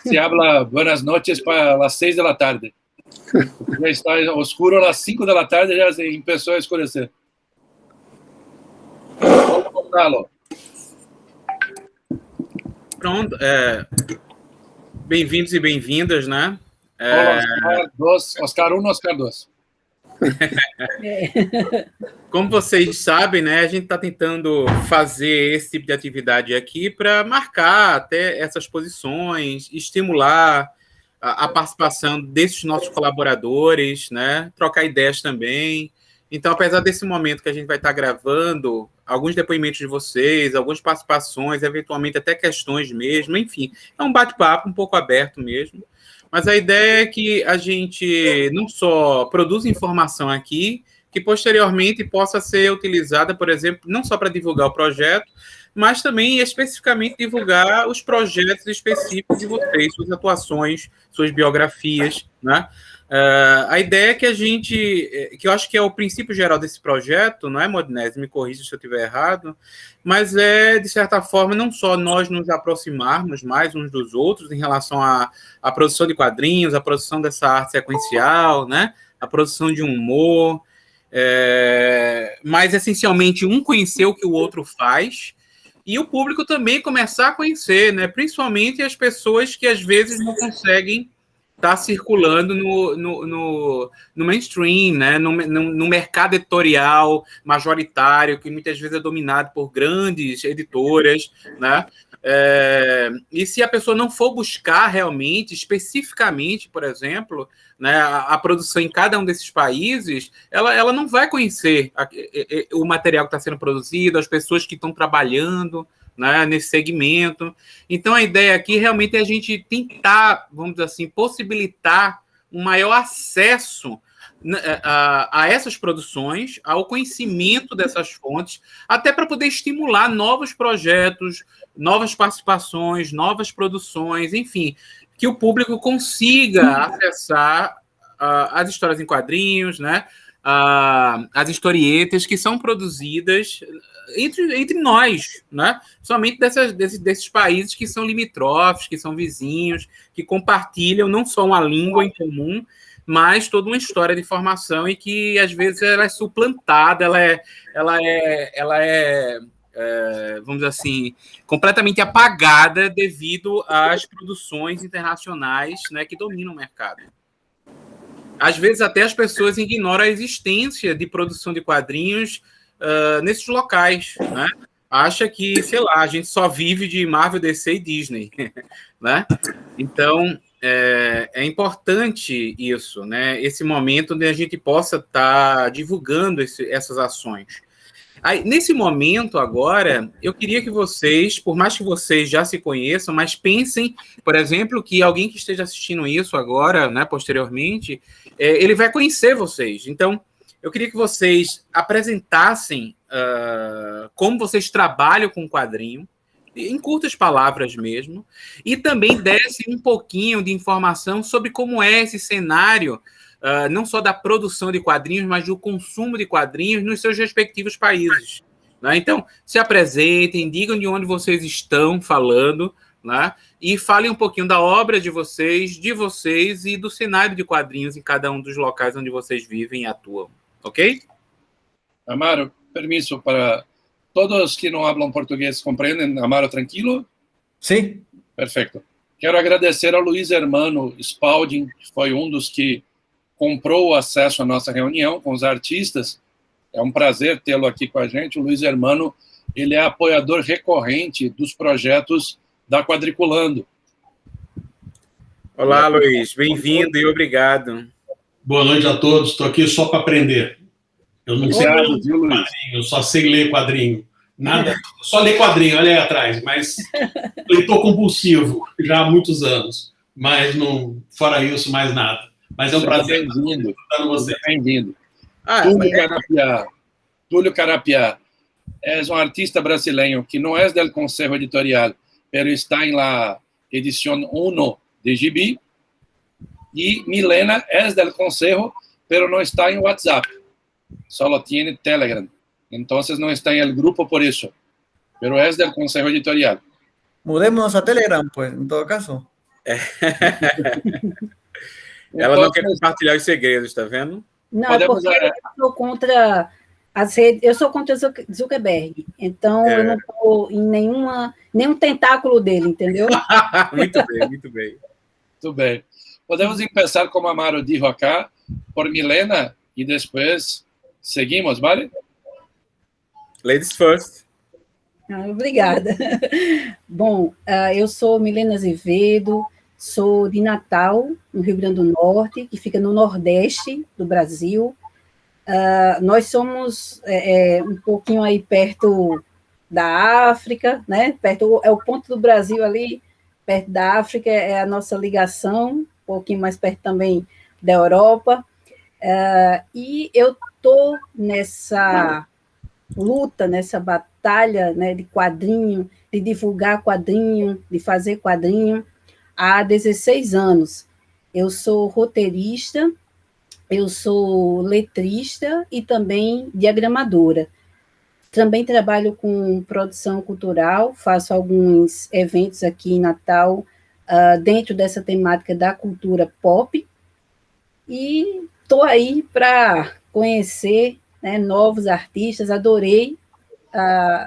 se habla buenas noches para las 6 de la tarde. Ya está oscuro a las 5 de la tarde, ya se empezó a escurecer. Hola, Gonzalo. Pronto, bem-vindos e bem-vindas, né? Olá, Oscar 1, Oscar 2. Como vocês sabem, né, a gente está tentando fazer esse tipo de atividade aqui para marcar até essas posições, estimular a participação desses nossos colaboradores, né, trocar ideias também. Então, apesar desse momento que a gente vai estar gravando, alguns depoimentos de vocês, algumas participações, eventualmente até questões mesmo, enfim, é um bate-papo um pouco aberto mesmo. Mas a ideia é que a gente não só produza informação aqui, que posteriormente possa ser utilizada, por exemplo, não só para divulgar o projeto, mas também especificamente divulgar os projetos específicos de vocês, suas atuações, suas biografias, né? A ideia é que a gente, que eu acho que é o princípio geral desse projeto, não é, Modinese? Me corrija se eu estiver errado, mas é, de certa forma, não só nós nos aproximarmos mais uns dos outros em relação à produção de quadrinhos, a produção dessa arte sequencial, né? A produção de um humor, mas essencialmente um conhecer o que o outro faz e o público também começar a conhecer, né? Principalmente as pessoas que às vezes não conseguem estar circulando no mainstream, né? No mercado editorial majoritário, que muitas vezes é dominado por grandes editoras, né? E se a pessoa não for buscar realmente, especificamente, por exemplo, né, a produção em cada um desses países, ela não vai conhecer o material que está sendo produzido, as pessoas que estão trabalhando, né, nesse segmento. Então, a ideia aqui realmente é a gente tentar, vamos dizer assim, possibilitar um maior acesso a essas produções, ao conhecimento dessas fontes, até para poder estimular novos projetos, novas participações, novas produções, enfim, que o público consiga acessar as histórias em quadrinhos, né? As historietas que são produzidas entre nós, né? Somente desses países que são limítrofes, que são vizinhos, que compartilham não só uma língua em comum, mas toda uma história de formação e que às vezes ela é suplantada, ela é vamos dizer assim, completamente apagada devido às produções internacionais, né, que dominam o mercado. Às vezes até as pessoas ignoram a existência de produção de quadrinhos nesses locais, né? Acha que, sei lá, a gente só vive de Marvel, DC e Disney, né? Então, é importante isso, né? Esse momento onde a gente possa estar divulgando essas ações. Aí, nesse momento agora, eu queria que vocês, por mais que vocês já se conheçam, mas pensem, por exemplo, que alguém que esteja assistindo isso agora, né, posteriormente, ele vai conhecer vocês. Então, eu queria que vocês apresentassem como vocês trabalham com quadrinho, em curtas palavras mesmo, e também dessem um pouquinho de informação sobre como é esse cenário, não só da produção de quadrinhos, mas do consumo de quadrinhos nos seus respectivos países. Né? Então, se apresentem, digam de onde vocês estão falando, né? E falem um pouquinho da obra de vocês e do cenário de quadrinhos em cada um dos locais onde vocês vivem e atuam. Ok? Amaro, permiso para todos que não falam português compreendem, Amaro, tranquilo? Sim. Perfeito. Quero agradecer ao Luiz Hermano Spalding, que foi um dos que comprou o acesso à nossa reunião com os artistas. É um prazer tê-lo aqui com a gente. O Luiz Hermano, ele é apoiador recorrente dos projetos da Quadriculando. Olá, Luiz. Bem-vindo e obrigado. Boa noite a todos. Estou aqui só para aprender. Eu não sei ler quadrinho, eu só sei ler quadrinho. Nada, só ler quadrinho, olha aí atrás, mas leitor compulsivo já há muitos anos. Mas não, fora isso, mais nada. Mas é um prazer estar com você. Bem-vindo. Túlio Carapiá é um artista brasileiro que não é do Conselho Editorial, mas está na edição 1 de Gibi. E Milena é do Conselho, mas não está em WhatsApp. Só tem Telegram. Então não está em grupo por isso. Mas é do Conselho Editorial. Mudémonos a Telegram, pues, en todo caso. Ela não quer compartilhar os segredos, tá vendo? Não, é porque eu sou contra as redes, eu sou contra Zuckerberg, então eu não estou em nenhum tentáculo dele, entendeu? Muito bem, muito bem. Muito bem. Podemos começar, como Amaro dijo acá, por Milena e depois seguimos, vale? Ladies first. Obrigada. Bom, eu sou Milena Azevedo, sou de Natal, no Rio Grande do Norte, que fica no Nordeste do Brasil. Nós somos um pouquinho aí perto da África, né? Perto, é o ponto do Brasil ali, perto da África, é a nossa ligação, um pouquinho mais perto também da Europa. E eu estou nessa luta, nessa batalha, né, de quadrinho, de divulgar quadrinho, de fazer quadrinho, há 16 anos. Eu sou roteirista, eu sou letrista e também diagramadora. Também trabalho com produção cultural, faço alguns eventos aqui em Natal, dentro dessa temática da cultura pop, e estou aí para conhecer, né, novos artistas. Adorei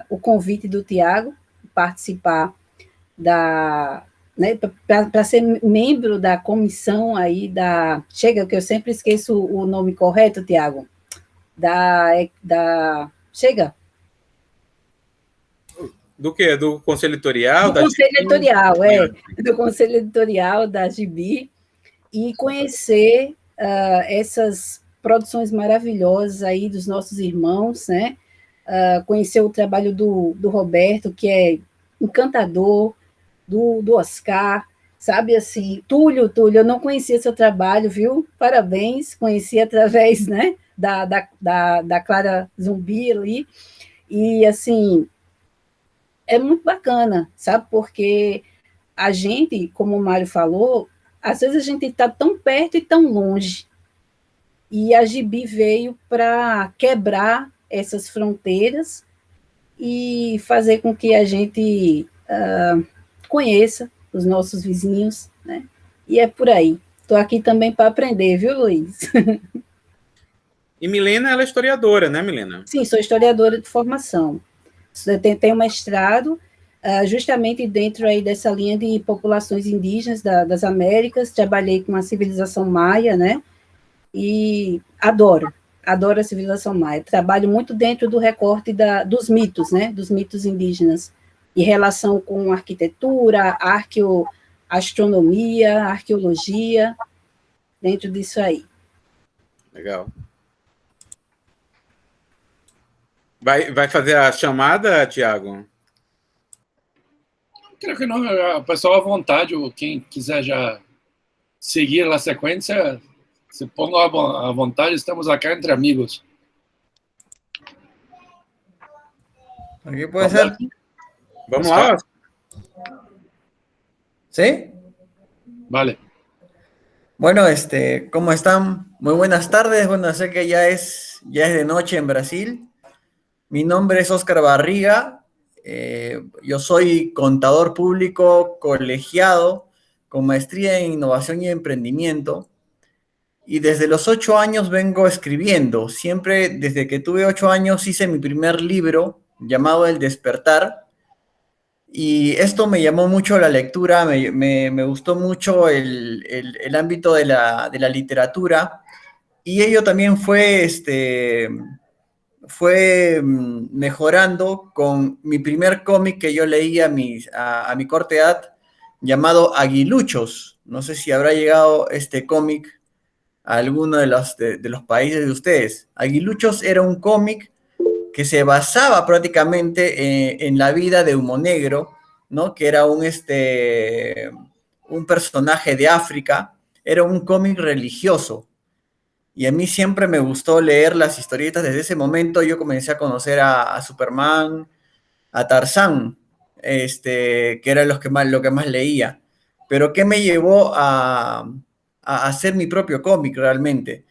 o convite do Tiago, participar né, para ser membro da comissão aí Chega, que eu sempre esqueço o nome correto, Tiago. Chega. Do quê? Do Conselho Editorial? Do Conselho Editorial, do Conselho Editorial da Gibi, e conhecer essas produções maravilhosas aí dos nossos irmãos, né? Conhecer o trabalho do Roberto, que é encantador, do Oscar, sabe, assim, Túlio, eu não conhecia seu trabalho, viu? Parabéns, conheci através, né, da Clara Zumbi ali, e, assim, é muito bacana, sabe, porque a gente, como o Mário falou, às vezes a gente está tão perto e tão longe, e a Gibi veio para quebrar essas fronteiras e fazer com que a gente conheça os nossos vizinhos, né? E é por aí. Estou aqui também para aprender, viu, Luiz? E Milena, ela é historiadora, né, Milena? Sim, sou historiadora de formação. Tenho um mestrado justamente dentro aí dessa linha de populações indígenas das Américas. Trabalhei com a civilização maia, né? E adoro a civilização maia. Trabalho muito dentro do recorte dos mitos, né? Dos mitos indígenas, em relação com arquitetura, astronomia, arqueologia, dentro disso aí. Legal. Vai fazer a chamada, Tiago? Creio que não. O pessoal à vontade, ou quem quiser já seguir a sequência, se ponga à vontade, estamos aqui entre amigos. Aquí puede ser. Vamos lá. ¿Sí? Vale. Bueno, ¿cómo están? Muy buenas tardes. Bueno, sé que ya es de noche en Brasil. Mi nombre es Óscar Barriga. Yo soy contador público colegiado con maestría en innovación y emprendimiento. Y desde los 8 años vengo escribiendo. Siempre, desde que tuve 8 años, hice mi primer libro llamado El Despertar. Y esto me llamó mucho la lectura, me gustó mucho el ámbito de la literatura, y ello también fue mejorando con mi primer cómic que yo leí a mi corta edad, llamado Aguiluchos. No sé si habrá llegado este cómic a alguno de los países de ustedes. Aguiluchos era un cómic que se basaba prácticamente en la vida de Humo Negro, ¿no? Que era un personaje de África. Era un cómic religioso. Y a mí siempre me gustó leer las historietas. Desde ese momento yo comencé a conocer a Superman, a Tarzán, que eran lo que más leía. Pero ¿qué me llevó a hacer mi propio cómic realmente?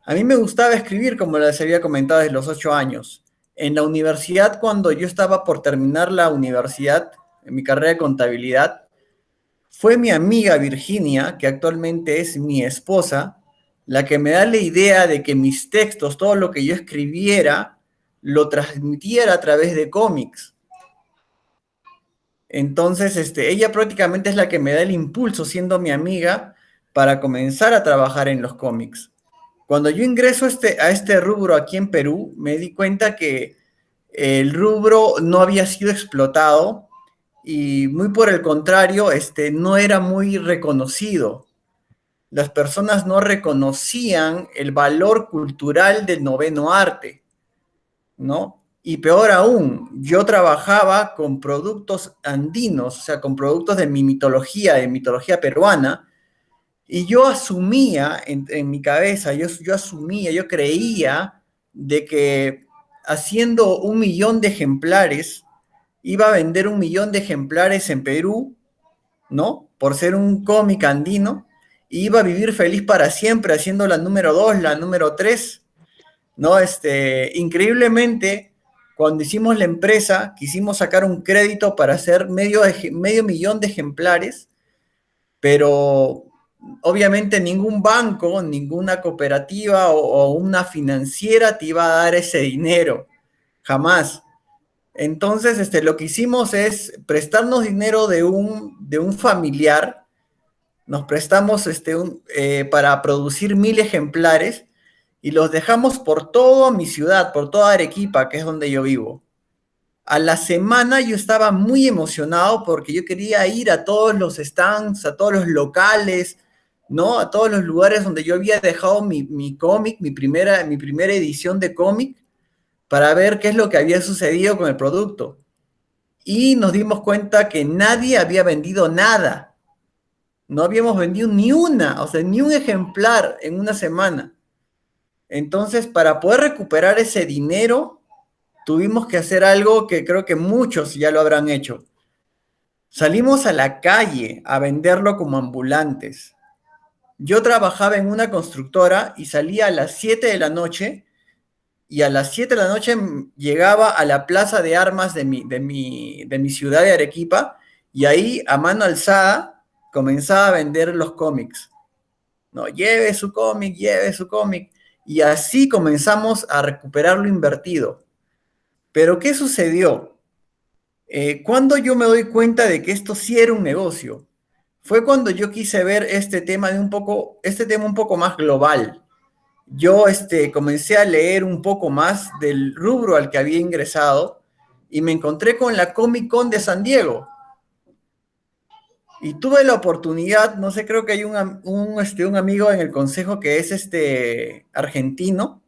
A mí me gustaba escribir, como les había comentado, desde los 8 años. En la universidad, cuando yo estaba por terminar la universidad, en mi carrera de contabilidad, fue mi amiga Virginia, que actualmente es mi esposa, la que me da la idea de que mis textos, todo lo que yo escribiera, lo transmitiera a través de cómics. Entonces, ella prácticamente es la que me da el impulso, siendo mi amiga, para comenzar a trabajar en los cómics. Cuando yo ingreso a este rubro aquí en Perú, me di cuenta que el rubro no había sido explotado y muy por el contrario, no era muy reconocido. Las personas no reconocían el valor cultural del noveno arte, ¿no? Y peor aún, yo trabajaba con productos andinos, o sea, con productos de mi mitología, de mitología peruana, y yo asumía en mi cabeza, yo creía de que haciendo 1 millón de ejemplares, iba a vender 1 millón de ejemplares en Perú, ¿no? Por ser un cómic andino, y iba a vivir feliz para siempre haciendo la número 2, la número 3, ¿no? Increíblemente, cuando hicimos la empresa, quisimos sacar un crédito para hacer medio millón de ejemplares, pero obviamente ningún banco, ninguna cooperativa o una financiera te iba a dar ese dinero, jamás. Entonces, lo que hicimos es prestarnos dinero de un familiar, nos prestamos para producir 1000 ejemplares y los dejamos por toda mi ciudad, por toda Arequipa, que es donde yo vivo. A la semana yo estaba muy emocionado porque yo quería ir a todos los stands, a todos los locales, ¿no? A todos los lugares donde yo había dejado mi cómic, mi primera edición de cómic, para ver qué es lo que había sucedido con el producto. Y nos dimos cuenta que nadie había vendido nada. No habíamos vendido ni un ejemplar en una semana. Entonces, para poder recuperar ese dinero, tuvimos que hacer algo que creo que muchos ya lo habrán hecho. Salimos a la calle a venderlo como ambulantes. Yo trabajaba en una constructora y salía a las 7 de la noche y a las 7 de la noche llegaba a la plaza de armas de mi ciudad de Arequipa y ahí a mano alzada comenzaba a vender los cómics. No, lleve su cómic. Y así comenzamos a recuperar lo invertido. Pero ¿qué sucedió? Cuando yo me doy cuenta de que esto sí era un negocio, fue cuando yo quise ver este tema un poco más global. Yo comencé a leer un poco más del rubro al que había ingresado y me encontré con la Comic Con de San Diego. Y tuve la oportunidad, no sé, creo que hay un amigo en el consejo que es argentino.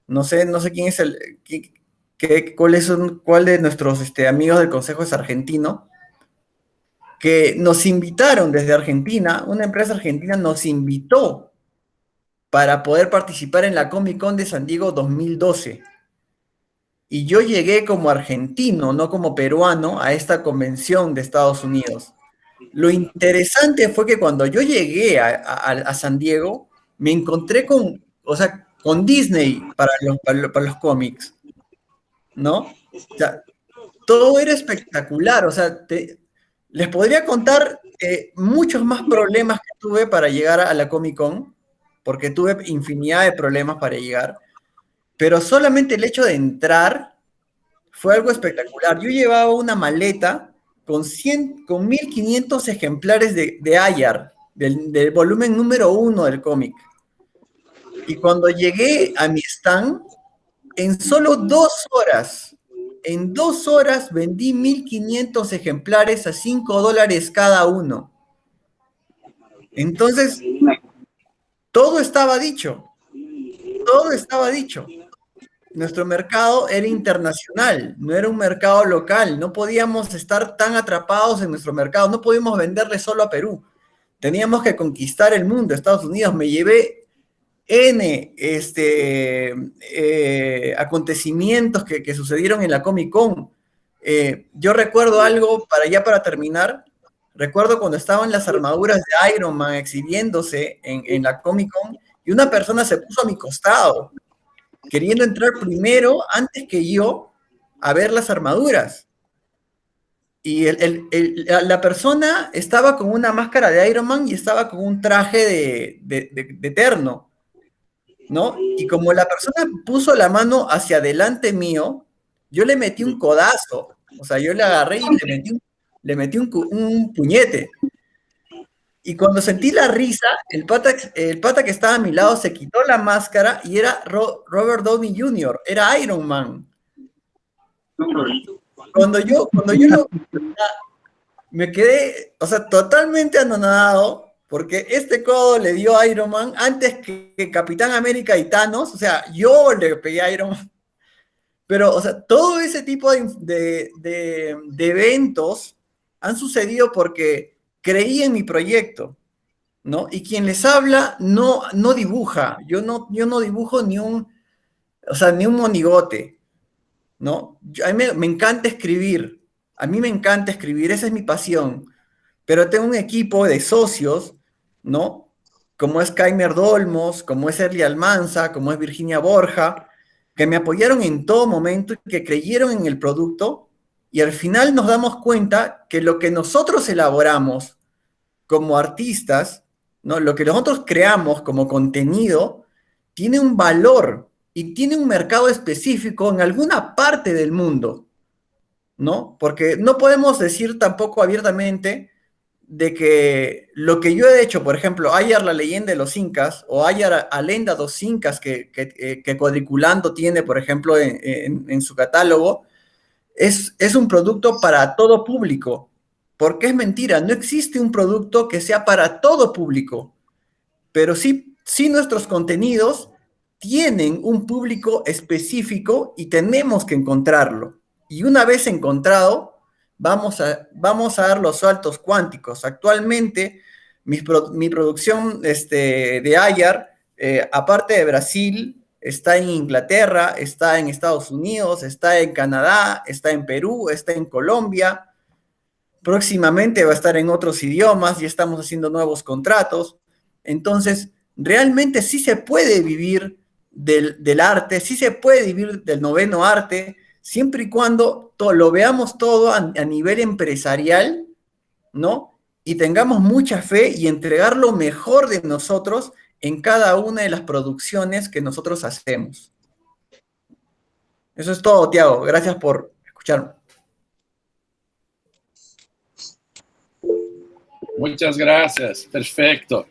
No sé quién es cuál de nuestros amigos del consejo es argentino, que nos invitaron desde Argentina, una empresa argentina nos invitó para poder participar en la Comic Con de San Diego 2012. Y yo llegué como argentino, no como peruano, a esta convención de Estados Unidos. Lo interesante fue que cuando yo llegué a San Diego, me encontré con Disney para los cómics, ¿no? O sea, todo era espectacular, o sea, les podría contar muchos más problemas que tuve para llegar a la Comic Con, porque tuve infinidad de problemas para llegar, pero solamente el hecho de entrar fue algo espectacular. Yo llevaba una maleta con 1500 ejemplares de Ayar, del volumen número 1 del cómic. Y cuando llegué a mi stand, en solo 2 horas, vendí 1500 ejemplares a $5 cada uno. Entonces, todo estaba dicho. Nuestro mercado era internacional, no era un mercado local. No podíamos estar tan atrapados en nuestro mercado, no podíamos venderle solo a Perú. Teníamos que conquistar el mundo, Estados Unidos. Me llevé acontecimientos que sucedieron en la Comic Con. Yo recuerdo algo, para terminar, recuerdo cuando estaban las armaduras de Iron Man exhibiéndose en la Comic Con y una persona se puso a mi costado, queriendo entrar primero, antes que yo, a ver las armaduras. la persona estaba con una máscara de Iron Man y estaba con un traje de terno, ¿no? Y como la persona puso la mano hacia adelante mío, yo le metí un codazo. O sea, yo le agarré y le metí un puñete. Y cuando sentí la risa, el pata que estaba a mi lado se quitó la máscara y era Robert Downey Jr., era Iron Man. Cuando yo me quedé, o sea, totalmente anonadado, porque este codo le dio a Iron Man antes que Capitán América y Thanos. O sea, yo le pegué a Iron Man. Pero, o sea, todo ese tipo de eventos han sucedido porque creí en mi proyecto, ¿no? Y quien les habla no dibuja. Yo no dibujo ni un monigote, ¿no? A mí me encanta escribir. A mí me encanta escribir, esa es mi pasión. Pero tengo un equipo de socios, ¿no? Como es Kaimer Dolmos, como es Erly Almanza, como es Virginia Borja, que me apoyaron en todo momento y que creyeron en el producto, y al final nos damos cuenta que lo que nosotros elaboramos como artistas, ¿no? Lo que nosotros creamos como contenido, tiene un valor y tiene un mercado específico en alguna parte del mundo, ¿no? Porque no podemos decir tampoco abiertamente de que lo que yo he hecho, por ejemplo, Ayar la leyenda de los incas, o Ayar a lenda dos incas que Cuadriculando tiene, por ejemplo, en su catálogo, es un producto para todo público, porque es mentira, no existe un producto que sea para todo público, pero sí nuestros contenidos tienen un público específico y tenemos que encontrarlo. Y una vez encontrado, vamos a dar los saltos cuánticos. Actualmente, mi producción de Ayar, aparte de Brasil, está en Inglaterra, está en Estados Unidos, está en Canadá, está en Perú, está en Colombia. Próximamente va a estar en otros idiomas y estamos haciendo nuevos contratos. Entonces, realmente sí se puede vivir del arte, sí se puede vivir del noveno arte, siempre y cuando lo veamos todo a nivel empresarial, ¿no? Y tengamos mucha fe y entregar lo mejor de nosotros en cada una de las producciones que nosotros hacemos. Eso es todo, Thiago. Gracias por escucharme. Muchas gracias, perfecto.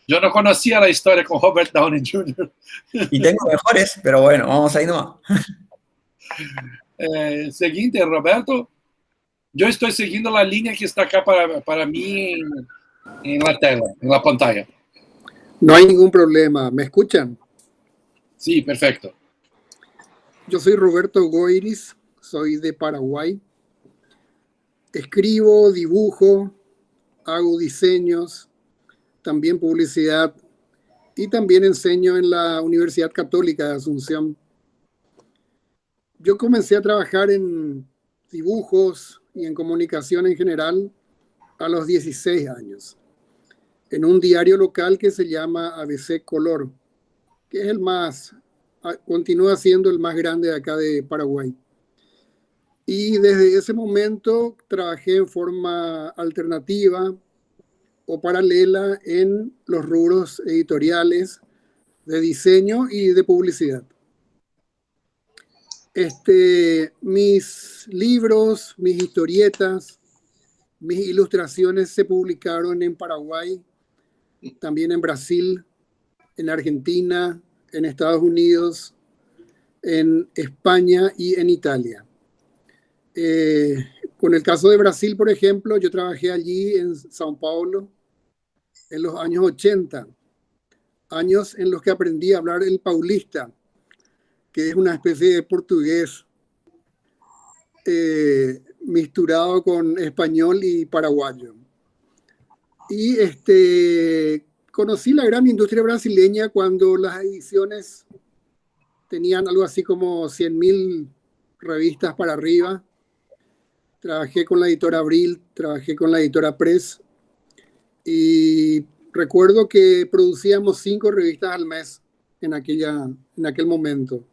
Yo no conocía la historia con Robert Downey Jr. Y tengo mejores, pero bueno, vamos ahí nomás. Seguinte, Roberto, yo estoy siguiendo la línea que está acá para mí en la tela, en la pantalla. No hay ningún problema. ¿Me escuchan? Sí, perfecto. Yo soy Roberto Goiris, soy de Paraguay. Escribo, dibujo, hago diseños, también publicidad y también enseño en la Universidad Católica de Asunción. Yo comencé a trabajar en dibujos y en comunicación en general a los 16 años, en un diario local que se llama ABC Color, que es continúa siendo el más grande de acá de Paraguay. Y desde ese momento trabajé en forma alternativa o paralela en los rubros editoriales de diseño y de publicidad. Mis libros, mis historietas, mis ilustraciones se publicaron en Paraguay, también en Brasil, en Argentina, en Estados Unidos, en España y en Italia. Con el caso de Brasil, por ejemplo, yo trabajé allí en São Paulo en los años 80, años en los que aprendí a hablar el paulista, que es una especie de portugués misturado con español y paraguayo. Y conocí la gran industria brasileña cuando las ediciones tenían algo así como 100.000 revistas para arriba. Trabajé con la editora Abril, trabajé con la editora Press y recuerdo que producíamos 5 revistas al mes en aquel momento.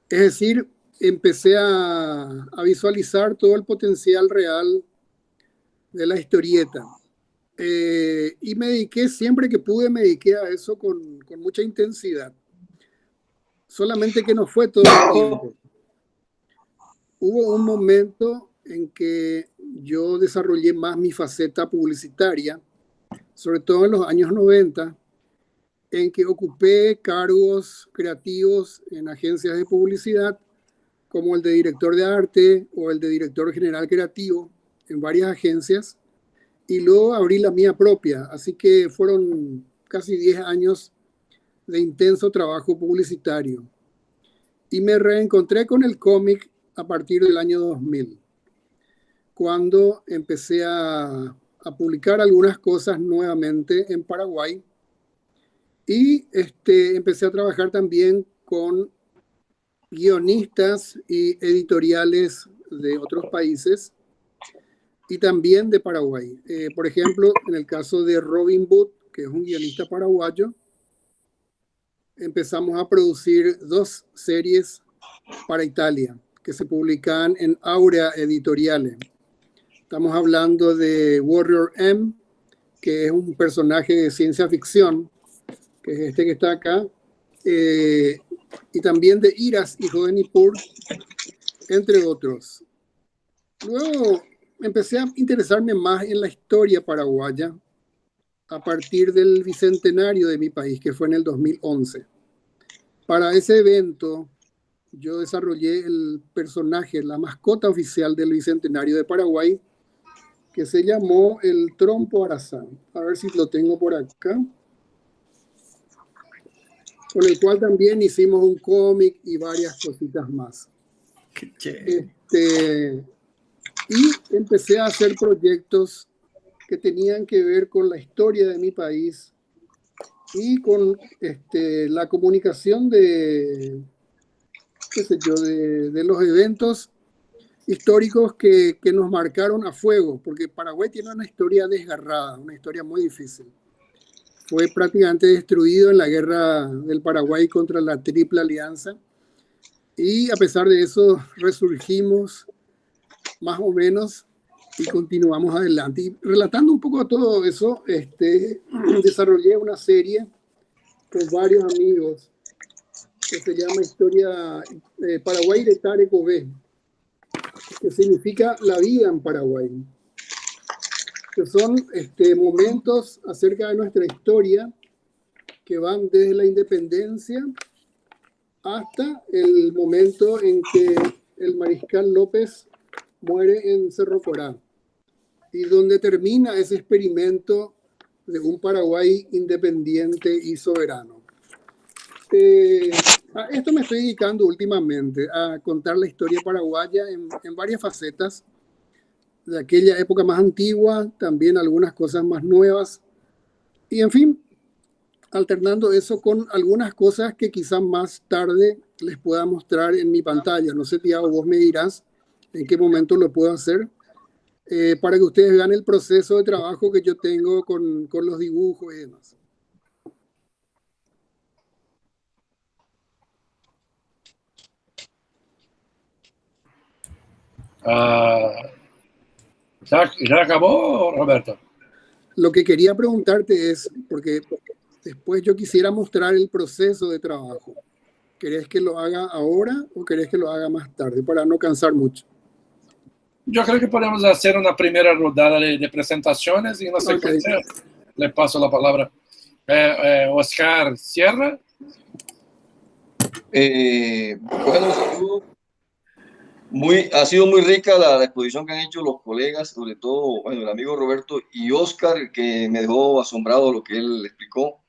Es decir, empecé a visualizar todo el potencial real de la historieta. Y me dediqué, siempre que pude, me dediqué a eso con mucha intensidad. Solamente que no fue todo el tiempo. Hubo un momento en que yo desarrollé más mi faceta publicitaria, sobre todo en los años 90, en que ocupé cargos creativos en agencias de publicidad, como el de director de arte o el de director general creativo en varias agencias, y luego abrí la mía propia. Así que fueron casi 10 años de intenso trabajo publicitario. Y me reencontré con el cómic a partir del año 2000, cuando empecé a publicar algunas cosas nuevamente en Paraguay. Y empecé a trabajar también con guionistas y editoriales de otros países y también de Paraguay. Por ejemplo, en el caso de Robin Wood, que es un guionista paraguayo, empezamos a producir 2 series para Italia que se publican en Aurea Editoriales. Estamos hablando de Warrior M, que es un personaje de ciencia ficción, que es este que está acá, y también de Iras, hijo de Nippur, entre otros. Luego empecé a interesarme más en la historia paraguaya a partir del bicentenario de mi país, que fue en el 2011. Para ese evento, yo desarrollé el personaje, la mascota oficial del bicentenario de Paraguay, que se llamó el Trompo Arazán. A ver si lo tengo por acá. Con el cual también hicimos un cómic y varias cositas más. Y empecé a hacer proyectos que tenían que ver con la historia de mi país y con la comunicación de los eventos históricos que nos marcaron a fuego, porque Paraguay tiene una historia desgarrada, una historia muy difícil. Fue prácticamente destruido en la guerra del Paraguay contra la Triple Alianza, y a pesar de eso resurgimos más o menos y continuamos adelante. Y relatando un poco todo eso, desarrollé una serie con varios amigos que se llama Historia Paraguay de Tareco B, que significa la vida en Paraguay, que son momentos acerca de nuestra historia que van desde la independencia hasta el momento en que el mariscal López muere en Cerro Corá, y donde termina ese experimento de un Paraguay independiente y soberano. A esto me estoy dedicando últimamente, a contar la historia paraguaya en varias facetas, de aquella época más antigua, también algunas cosas más nuevas, y en fin, alternando eso con algunas cosas que quizás más tarde les pueda mostrar en mi pantalla. No sé, Tiago, vos me dirás en qué momento lo puedo hacer, para que ustedes vean el proceso de trabajo que yo tengo con los dibujos y demás. ¿Ya acabó, Roberto? Lo que quería preguntarte es, porque después yo quisiera mostrar el proceso de trabajo. ¿Querés que lo haga ahora o querés que lo haga más tarde, para no cansar mucho? Yo creo que podemos hacer una primera rodada de presentaciones y en la secuencia le paso la palabra. Oscar Sierra. Bueno, saludos. Ha sido muy rica la exposición que han hecho los colegas, sobre todo, bueno, el amigo Roberto y Oscar, que me dejó asombrado lo que él explicó,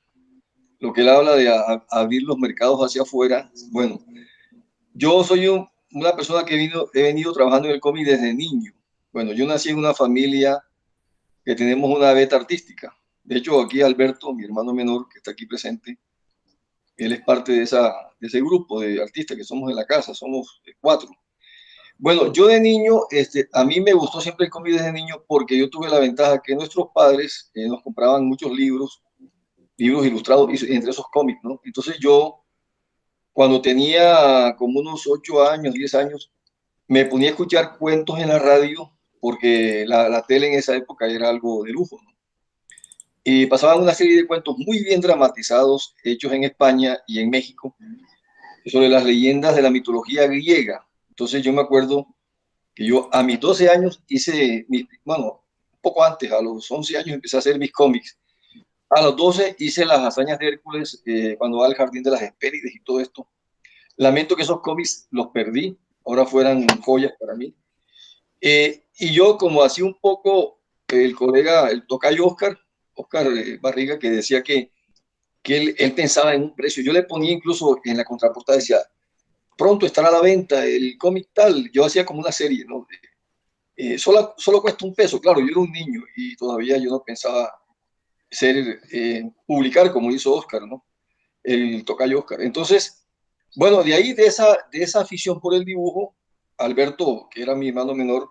lo que él habla de abrir los mercados hacia afuera. Bueno, yo soy una persona que he venido trabajando en el cómic desde niño. Bueno, yo nací en una familia que tenemos una beta artística. De hecho, aquí Alberto, mi hermano menor, que está aquí presente, él es parte de ese grupo de artistas que somos en la casa, somos 4. Bueno, yo de niño, a mí me gustó siempre el cómic desde niño, porque yo tuve la ventaja que nuestros padres nos compraban muchos libros ilustrados, y entre esos cómics, ¿no? Entonces yo cuando tenía como unos 8 años, 10 años, me ponía a escuchar cuentos en la radio, porque la tele en esa época era algo de lujo, ¿no? Y pasaban una serie de cuentos muy bien dramatizados, hechos en España y en México, sobre las leyendas de la mitología griega. Entonces yo me acuerdo que yo a mis 12 años bueno, un poco antes, a los 11 años empecé a hacer mis cómics. A los 12 hice las hazañas de Hércules, cuando va al Jardín de las Hespérides y todo esto. Lamento que esos cómics los perdí, ahora fueran joyas para mí. Y yo, como hacía un poco el colega, el tocayo Oscar Barriga, que decía que él pensaba en un precio. Yo le ponía incluso en la contraportada, decía, pronto estará a la venta el cómic tal. Yo hacía como una serie, ¿no? Solo cuesta $1. Claro, yo era un niño y todavía yo no pensaba publicar como hizo Oscar, ¿no? El tocayo Oscar. Entonces, bueno, de ahí, de esa afición por el dibujo, Alberto, que era mi hermano menor,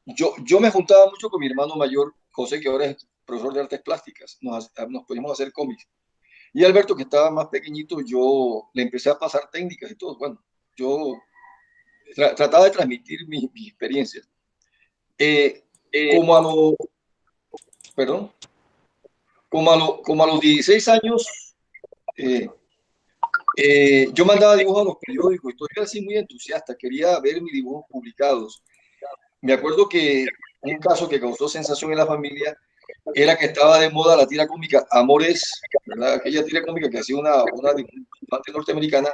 yo me juntaba mucho con mi hermano mayor, José, que ahora es profesor de artes plásticas. Nos podíamos hacer cómics. Y Alberto, que estaba más pequeñito, yo le empecé a pasar técnicas y todo. Bueno, yo trataba de transmitir mis experiencias. Como a los, perdón, como a los 16 años, yo mandaba dibujos a los periódicos y todo. Yo era así muy entusiasta, quería ver mis dibujos publicados. Me acuerdo que un caso que causó sensación en la familia era que estaba de moda la tira cómica Amores, ¿verdad? Aquella tira cómica que hacía una dibujante norteamericana,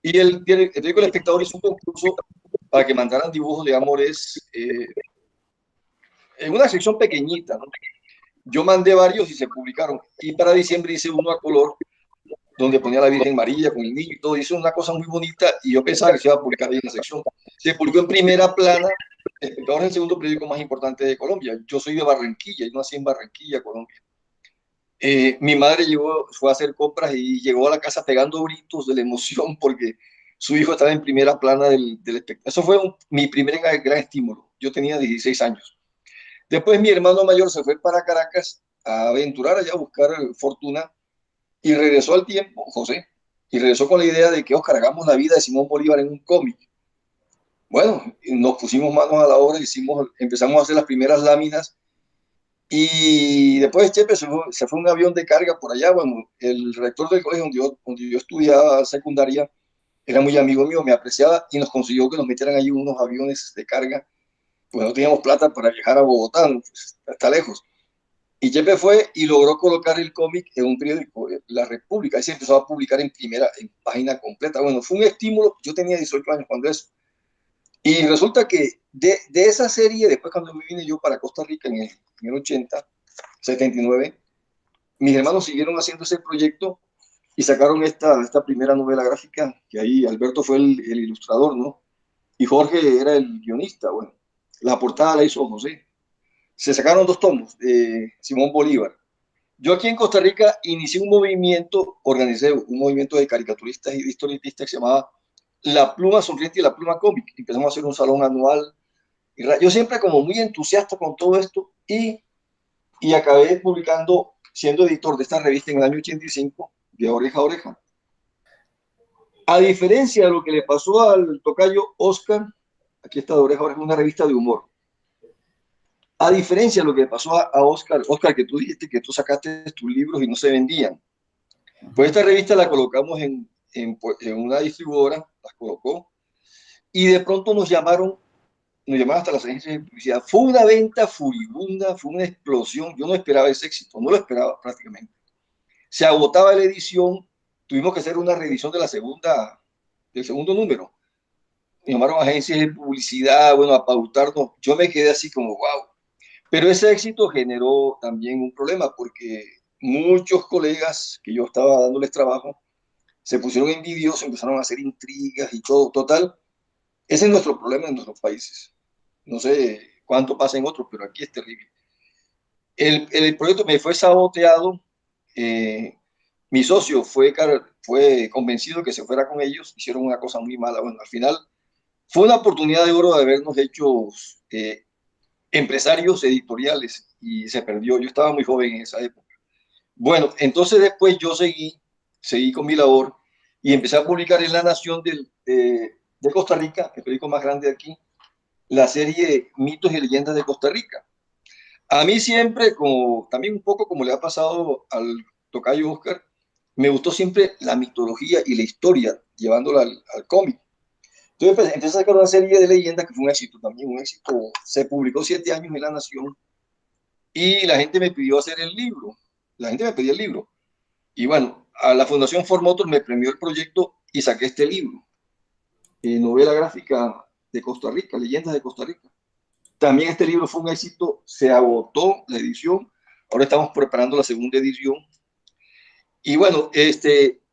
y el periódico El Espectador hizo un concurso para que mandaran dibujos de Amores en una sección pequeñita, ¿no? Yo mandé varios y se publicaron, y para diciembre hice uno a color, donde ponía a la Virgen María con el niño y todo, hizo una cosa muy bonita, y yo pensaba que se iba a publicar ahí en la sección. Se publicó en primera plana. El Espectador es el segundo periódico más importante de Colombia. Yo soy de Barranquilla, yo nací en Barranquilla, Colombia. Mi madre fue a hacer compras y llegó a la casa pegando gritos de la emoción porque su hijo estaba en primera plana del espectáculo. Eso fue mi primer gran estímulo. Yo tenía 16 años. Después mi hermano mayor se fue para Caracas a aventurar allá, a buscar fortuna, y regresó al tiempo, José, y regresó con la idea de que, Oscar, hagamos la vida de Simón Bolívar en un cómic. Bueno, nos pusimos manos a la obra, empezamos a hacer las primeras láminas. Y después Chepe se fue un avión de carga por allá. Bueno, el rector del colegio donde yo estudiaba secundaria era muy amigo mío, me apreciaba y nos consiguió que nos metieran allí unos aviones de carga. Pues no teníamos plata para viajar a Bogotá, ¿no? Pues está lejos. Y Chepe fue y logró colocar el cómic en un periódico, La República. Ahí se empezó a publicar en página completa. Bueno, fue un estímulo. Yo tenía 18 años cuando eso. Y resulta que de esa serie, después cuando vine yo para Costa Rica en el 80, 79, mis hermanos siguieron haciendo ese proyecto y sacaron esta primera novela gráfica, que ahí Alberto fue el ilustrador, ¿no? Y Jorge era el guionista. Bueno, la portada la hizo José. Se sacaron 2 tomos de Simón Bolívar. Yo aquí en Costa Rica organicé un movimiento de caricaturistas y de historietistas que se llamaba La Pluma Sonriente y La Pluma Cómic. Empezamos a hacer un salón anual. Yo siempre como muy entusiasta con todo esto y acabé publicando, siendo editor de esta revista en el año 85, de Oreja a Oreja. A diferencia de lo que le pasó al tocayo Oscar, aquí está de Oreja a Oreja, una revista de humor. A diferencia de lo que le pasó a Oscar, que tú dijiste que tú sacaste tus libros y no se vendían. Pues esta revista la colocamos en una distribuidora, la colocó, y de pronto nos llamaron hasta las agencias de publicidad. Fue una venta furibunda, fue una explosión. Yo no esperaba ese éxito, no lo esperaba prácticamente. Se agotaba la edición, tuvimos que hacer una reedición del segundo número. Me llamaron a agencias de publicidad, bueno, a pautarnos. Yo me quedé así como, wow. Pero ese éxito generó también un problema porque muchos colegas que yo estaba dándoles trabajo se pusieron envidiosos, empezaron a hacer intrigas y todo. Total, ese es nuestro problema en nuestros países. No sé cuánto pasa en otros, pero aquí es terrible. El proyecto me fue saboteado. Mi socio fue convencido que se fuera con ellos. Hicieron una cosa muy mala. Bueno, al final fue una oportunidad de oro de habernos hecho empresarios editoriales y se perdió. Yo estaba muy joven en esa época. Bueno, entonces después yo seguí con mi labor y empecé a publicar en La Nación de Costa Rica, el periódico más grande de aquí, la serie Mitos y Leyendas de Costa Rica. A mí siempre, como, también un poco como le ha pasado al tocayo Oscar, me gustó siempre la mitología y la historia, llevándola al cómic. Entonces pues, empecé a sacar una serie de leyendas que fue un éxito también, un éxito. Se publicó 7 años en La Nación y la gente me pidió hacer el libro. La gente me pedía el libro. Y bueno, a la Fundación Ford Motor me premió el proyecto y saqué este libro, novela gráfica de Costa Rica, Leyendas de Costa Rica. También este libro fue un éxito, se agotó la edición, ahora estamos preparando la segunda edición. Y bueno,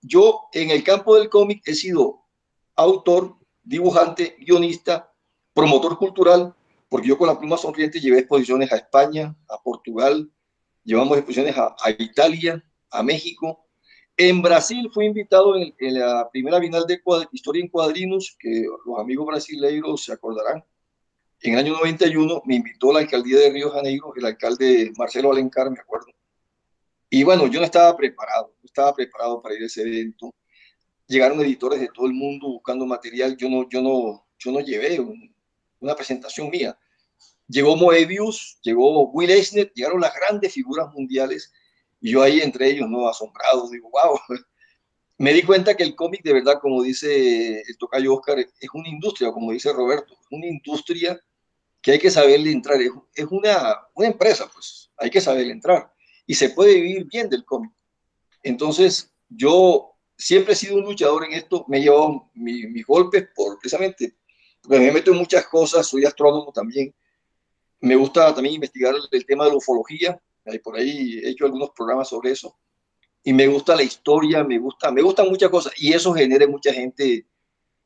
yo en el campo del cómic he sido autor, dibujante, guionista, promotor cultural, porque yo con La Pluma Sonriente llevé exposiciones a España, a Portugal, llevamos exposiciones a Italia, a México. En Brasil fui invitado en la primera Bienal de Historia en Cuadrinos, que los amigos brasileiros se acordarán. En el año 91 me invitó la alcaldía de Río de Janeiro, el alcalde Marcelo Alencar, me acuerdo. Y bueno, yo no estaba preparado para ir a ese evento. Llegaron editores de todo el mundo buscando material, yo no llevé una presentación mía. Llegó Moebius, llegó Will Eisner, llegaron las grandes figuras mundiales, y yo ahí entre ellos, ¿no? Asombrado, digo, wow. Me di cuenta que el cómic, de verdad, como dice el tocayo Oscar, es una industria, como dice Roberto, es una industria que hay que saberle entrar. Es una empresa, pues, hay que saberle entrar. Y se puede vivir bien del cómic. Entonces, yo siempre he sido un luchador en esto, me he llevado mis golpes precisamente, porque me meto en muchas cosas, soy astrónomo también, me gusta también investigar el tema de la ufología, por ahí he hecho algunos programas sobre eso, y me gusta la historia, me gustan muchas cosas, y eso genera mucha gente,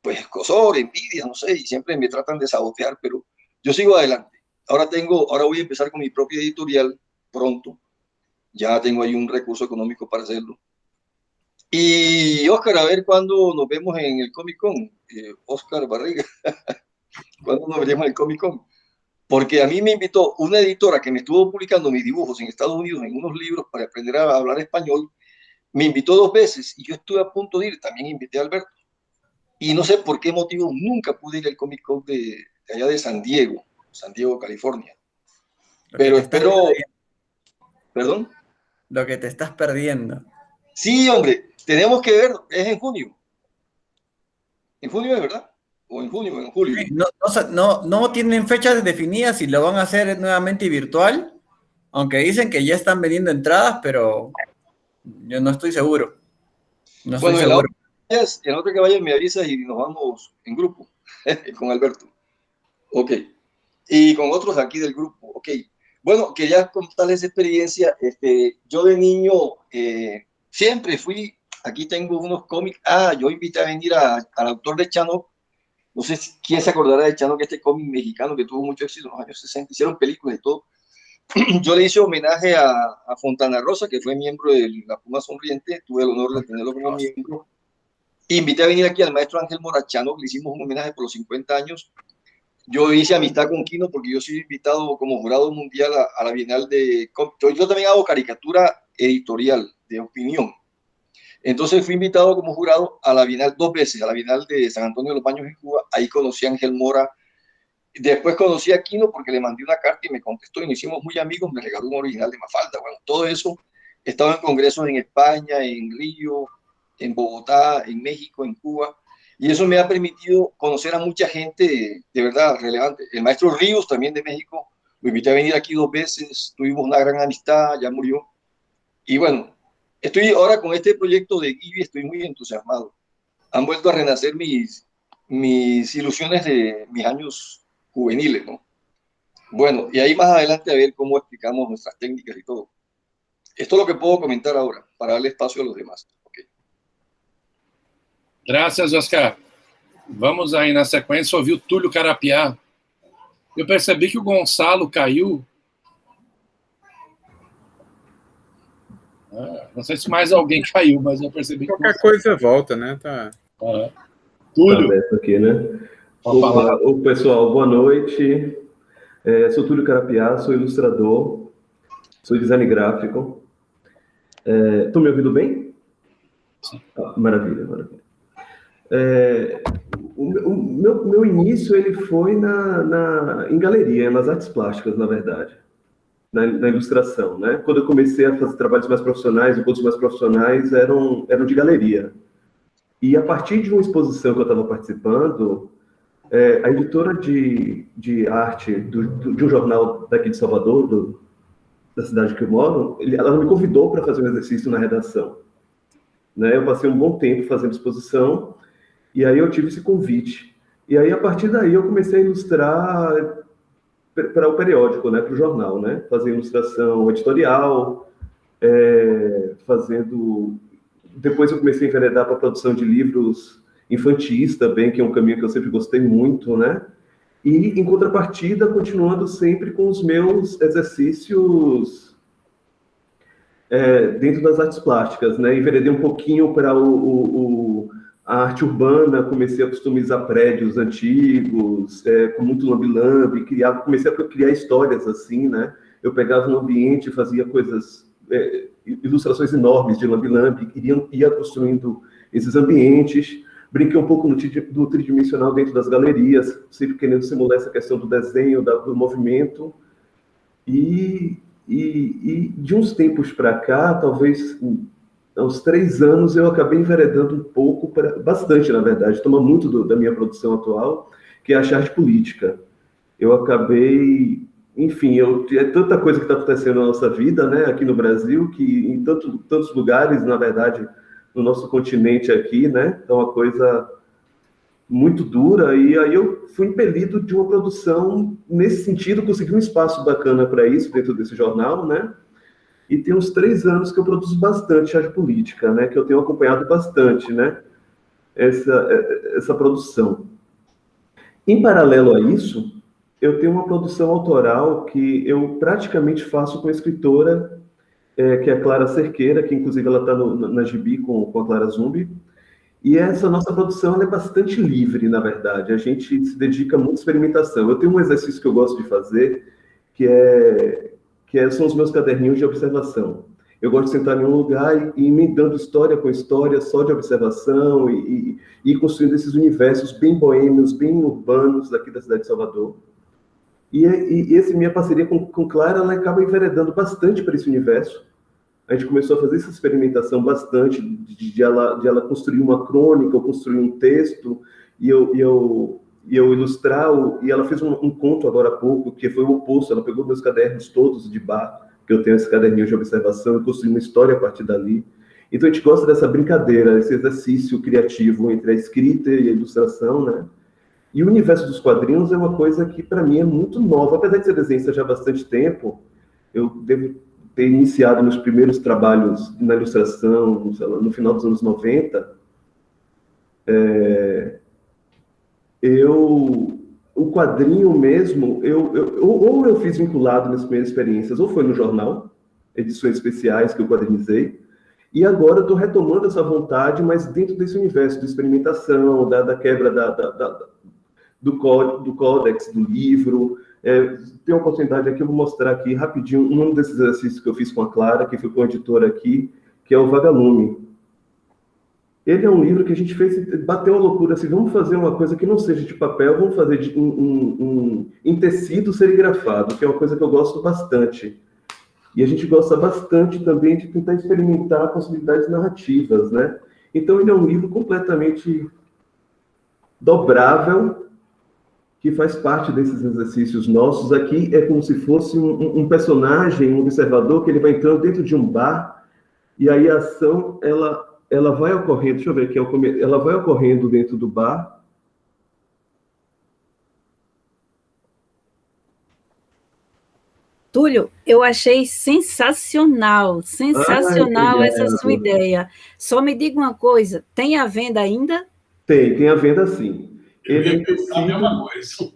pues, escozor, envidia, no sé, y siempre me tratan de sabotear, pero yo sigo adelante. Ahora voy a empezar con mi propia editorial pronto, ya tengo ahí un recurso económico para hacerlo. Y Oscar, a ver cuándo nos vemos en el Comic Con, Oscar Barriga, ¿cuándo nos veremos en el Comic Con? Porque a mí me invitó una editora que me estuvo publicando mis dibujos en Estados Unidos en unos libros para aprender a hablar español, me invitó 2 veces y yo estuve a punto de ir, también invité a Alberto. Y no sé por qué motivo nunca pude ir al Comic Con de allá de San Diego, California. Pero espero, perdón. Lo que te estás perdiendo. Sí, hombre, tenemos que ver, es en junio. En junio es verdad, o en junio o en julio. No tienen fechas definidas y lo van a hacer nuevamente virtual, aunque dicen que ya están vendiendo entradas, pero yo no estoy seguro. No estoy seguro. En otra que vayas me avisas y nos vamos en grupo con Alberto. Ok. Y con otros aquí del grupo. Ok. Bueno, quería contarles esa experiencia. Yo de niño siempre fui, aquí tengo unos cómics. Yo invité a venir al autor de Chano. No sé quién se acordará de Chano, que este cómic mexicano que tuvo mucho éxito en los años 60. Hicieron películas y todo. Yo le hice homenaje a Fontana Rosa, que fue miembro de La Pluma Sonriente. Tuve el honor de tenerlo como miembro. Invité a venir aquí al maestro Ángel Morachano, le hicimos un homenaje por los 50 años. Yo hice amistad con Kino porque yo soy invitado como jurado mundial a la Bienal de... Yo también hago caricatura editorial, de opinión. Entonces fui invitado como jurado a la Bienal 2 veces, a la Bienal de San Antonio de los Baños en Cuba. Ahí conocí a Ángel Mora. Después conocí a Kino porque le mandé una carta y me contestó y nos hicimos muy amigos. Me regaló un original de Mafalda. Bueno, todo eso. He estado en congresos en España, en Río, en Bogotá, en México, en Cuba, y eso me ha permitido conocer a mucha gente de verdad relevante. El maestro Ríos, también de México, lo invité a venir aquí 2 veces, tuvimos una gran amistad, ya murió. Y bueno, estoy ahora con este proyecto de Gibi, estoy muy entusiasmado. Han vuelto a renacer mis ilusiones de mis años juveniles, ¿no? Bueno, y ahí más adelante a ver cómo explicamos nuestras técnicas y todo. Esto es lo que puedo comentar ahora, para darle espacio a los demás. Graças, Oscar. Vamos aí na sequência ouvir o Túlio Carapiá. Eu percebi que o Gonçalo caiu. Não sei se mais alguém caiu, mas eu percebi que... Qualquer coisa volta, né? Tá. Túlio. Tá aqui, né? Opa, pessoal, boa noite. Sou Túlio Carapiá, sou ilustrador, sou design gráfico. Estão me ouvindo bem? Sim. Maravilha, maravilha. O meu início ele foi em galeria, nas artes plásticas, na verdade, na ilustração, né? Quando eu comecei a fazer trabalhos mais profissionais, encontros mais profissionais eram de galeria. E a partir de uma exposição que eu estava participando, a editora de arte de um jornal daqui de Salvador, da cidade que eu moro, ela me convidou para fazer um exercício na redação, né? Eu passei um bom tempo fazendo exposição, e aí eu tive esse convite. E aí, a partir daí, eu comecei a ilustrar para o periódico, né, para o jornal, né? Fazer ilustração editorial, Depois eu comecei a enveredar para a produção de livros infantis também, que é um caminho que eu sempre gostei muito, né? E, em contrapartida, continuando sempre com os meus exercícios dentro das artes plásticas, né? Enveredei um pouquinho para a arte urbana, comecei a customizar prédios antigos, com muito lambe-lambe, comecei a criar histórias assim, né? Eu pegava um ambiente, fazia coisas, ilustrações enormes de lambe-lambe, ia construindo esses ambientes. Brinquei um pouco do tridimensional dentro das galerias, sempre querendo simular essa questão do desenho, do movimento. E de uns tempos para cá, talvez aos 3 anos, eu acabei enveredando um pouco, bastante, na verdade, toma muito da minha produção atual, que é a arte política. Eu acabei, enfim, é tanta coisa que está acontecendo na nossa vida, né, aqui no Brasil, que em tantos lugares, na verdade, no nosso continente aqui, né, é uma coisa muito dura, e aí eu fui impelido de uma produção nesse sentido, consegui um espaço bacana para isso dentro desse jornal, né? E tem uns 3 anos que eu produzo bastante arte política, né? Que eu tenho acompanhado bastante, né? Essa produção. Em paralelo a isso, eu tenho uma produção autoral que eu praticamente faço com a escritora, que é a Clara Cerqueira, que inclusive ela está na Gibi com a Clara Zumbi. E essa nossa produção ela é bastante livre, na verdade. A gente se dedica muito à experimentação. Eu tenho um exercício que eu gosto de fazer, são os meus caderninhos de observação. Eu gosto de sentar em um lugar e emendando história com história, só de observação, e construindo esses universos bem boêmios, bem urbanos daqui da cidade de Salvador. E minha parceria com Clara, ela acaba enveredando bastante para esse universo. A gente começou a fazer essa experimentação bastante, de ela construir uma crônica, ou construir um texto, e eu ilustrar, e ela fez um conto agora há pouco, que foi o oposto. Ela pegou meus cadernos todos de bar, que eu tenho esse caderninho de observação, e construí uma história a partir dali. Então a gente gosta dessa brincadeira, esse exercício criativo entre a escrita e a ilustração, né? E o universo dos quadrinhos é uma coisa que, para mim, é muito nova. Apesar de ser desenhista já há bastante tempo, eu devo ter iniciado meus primeiros trabalhos na ilustração, no final dos anos 90. O quadrinho mesmo, ou eu fiz vinculado nas primeiras experiências, ou foi no jornal, edições especiais que eu quadrinizei, e agora estou retomando essa vontade, mas dentro desse universo de experimentação, da quebra do códex, do livro. Tem uma oportunidade aqui, eu vou mostrar aqui rapidinho um desses exercícios que eu fiz com a Clara, que foi com a editora aqui, que é o Vagalume. Ele é um livro que a gente bateu uma loucura, assim, vamos fazer uma coisa que não seja de papel, vamos fazer em tecido serigrafado, que é uma coisa que eu gosto bastante. E a gente gosta bastante também de tentar experimentar possibilidades narrativas, né? Então, ele é um livro completamente dobrável, que faz parte desses exercícios nossos. Aqui é como se fosse um personagem, um observador, que ele vai entrando dentro de um bar, e aí a ação, ela vai ocorrendo, deixa eu ver aqui, ela vai ocorrendo dentro do bar. Túlio, eu achei sensacional essa sua ideia. Só me diga uma coisa, tem à venda ainda? Tem à venda sim. Ele é a mesma coisa.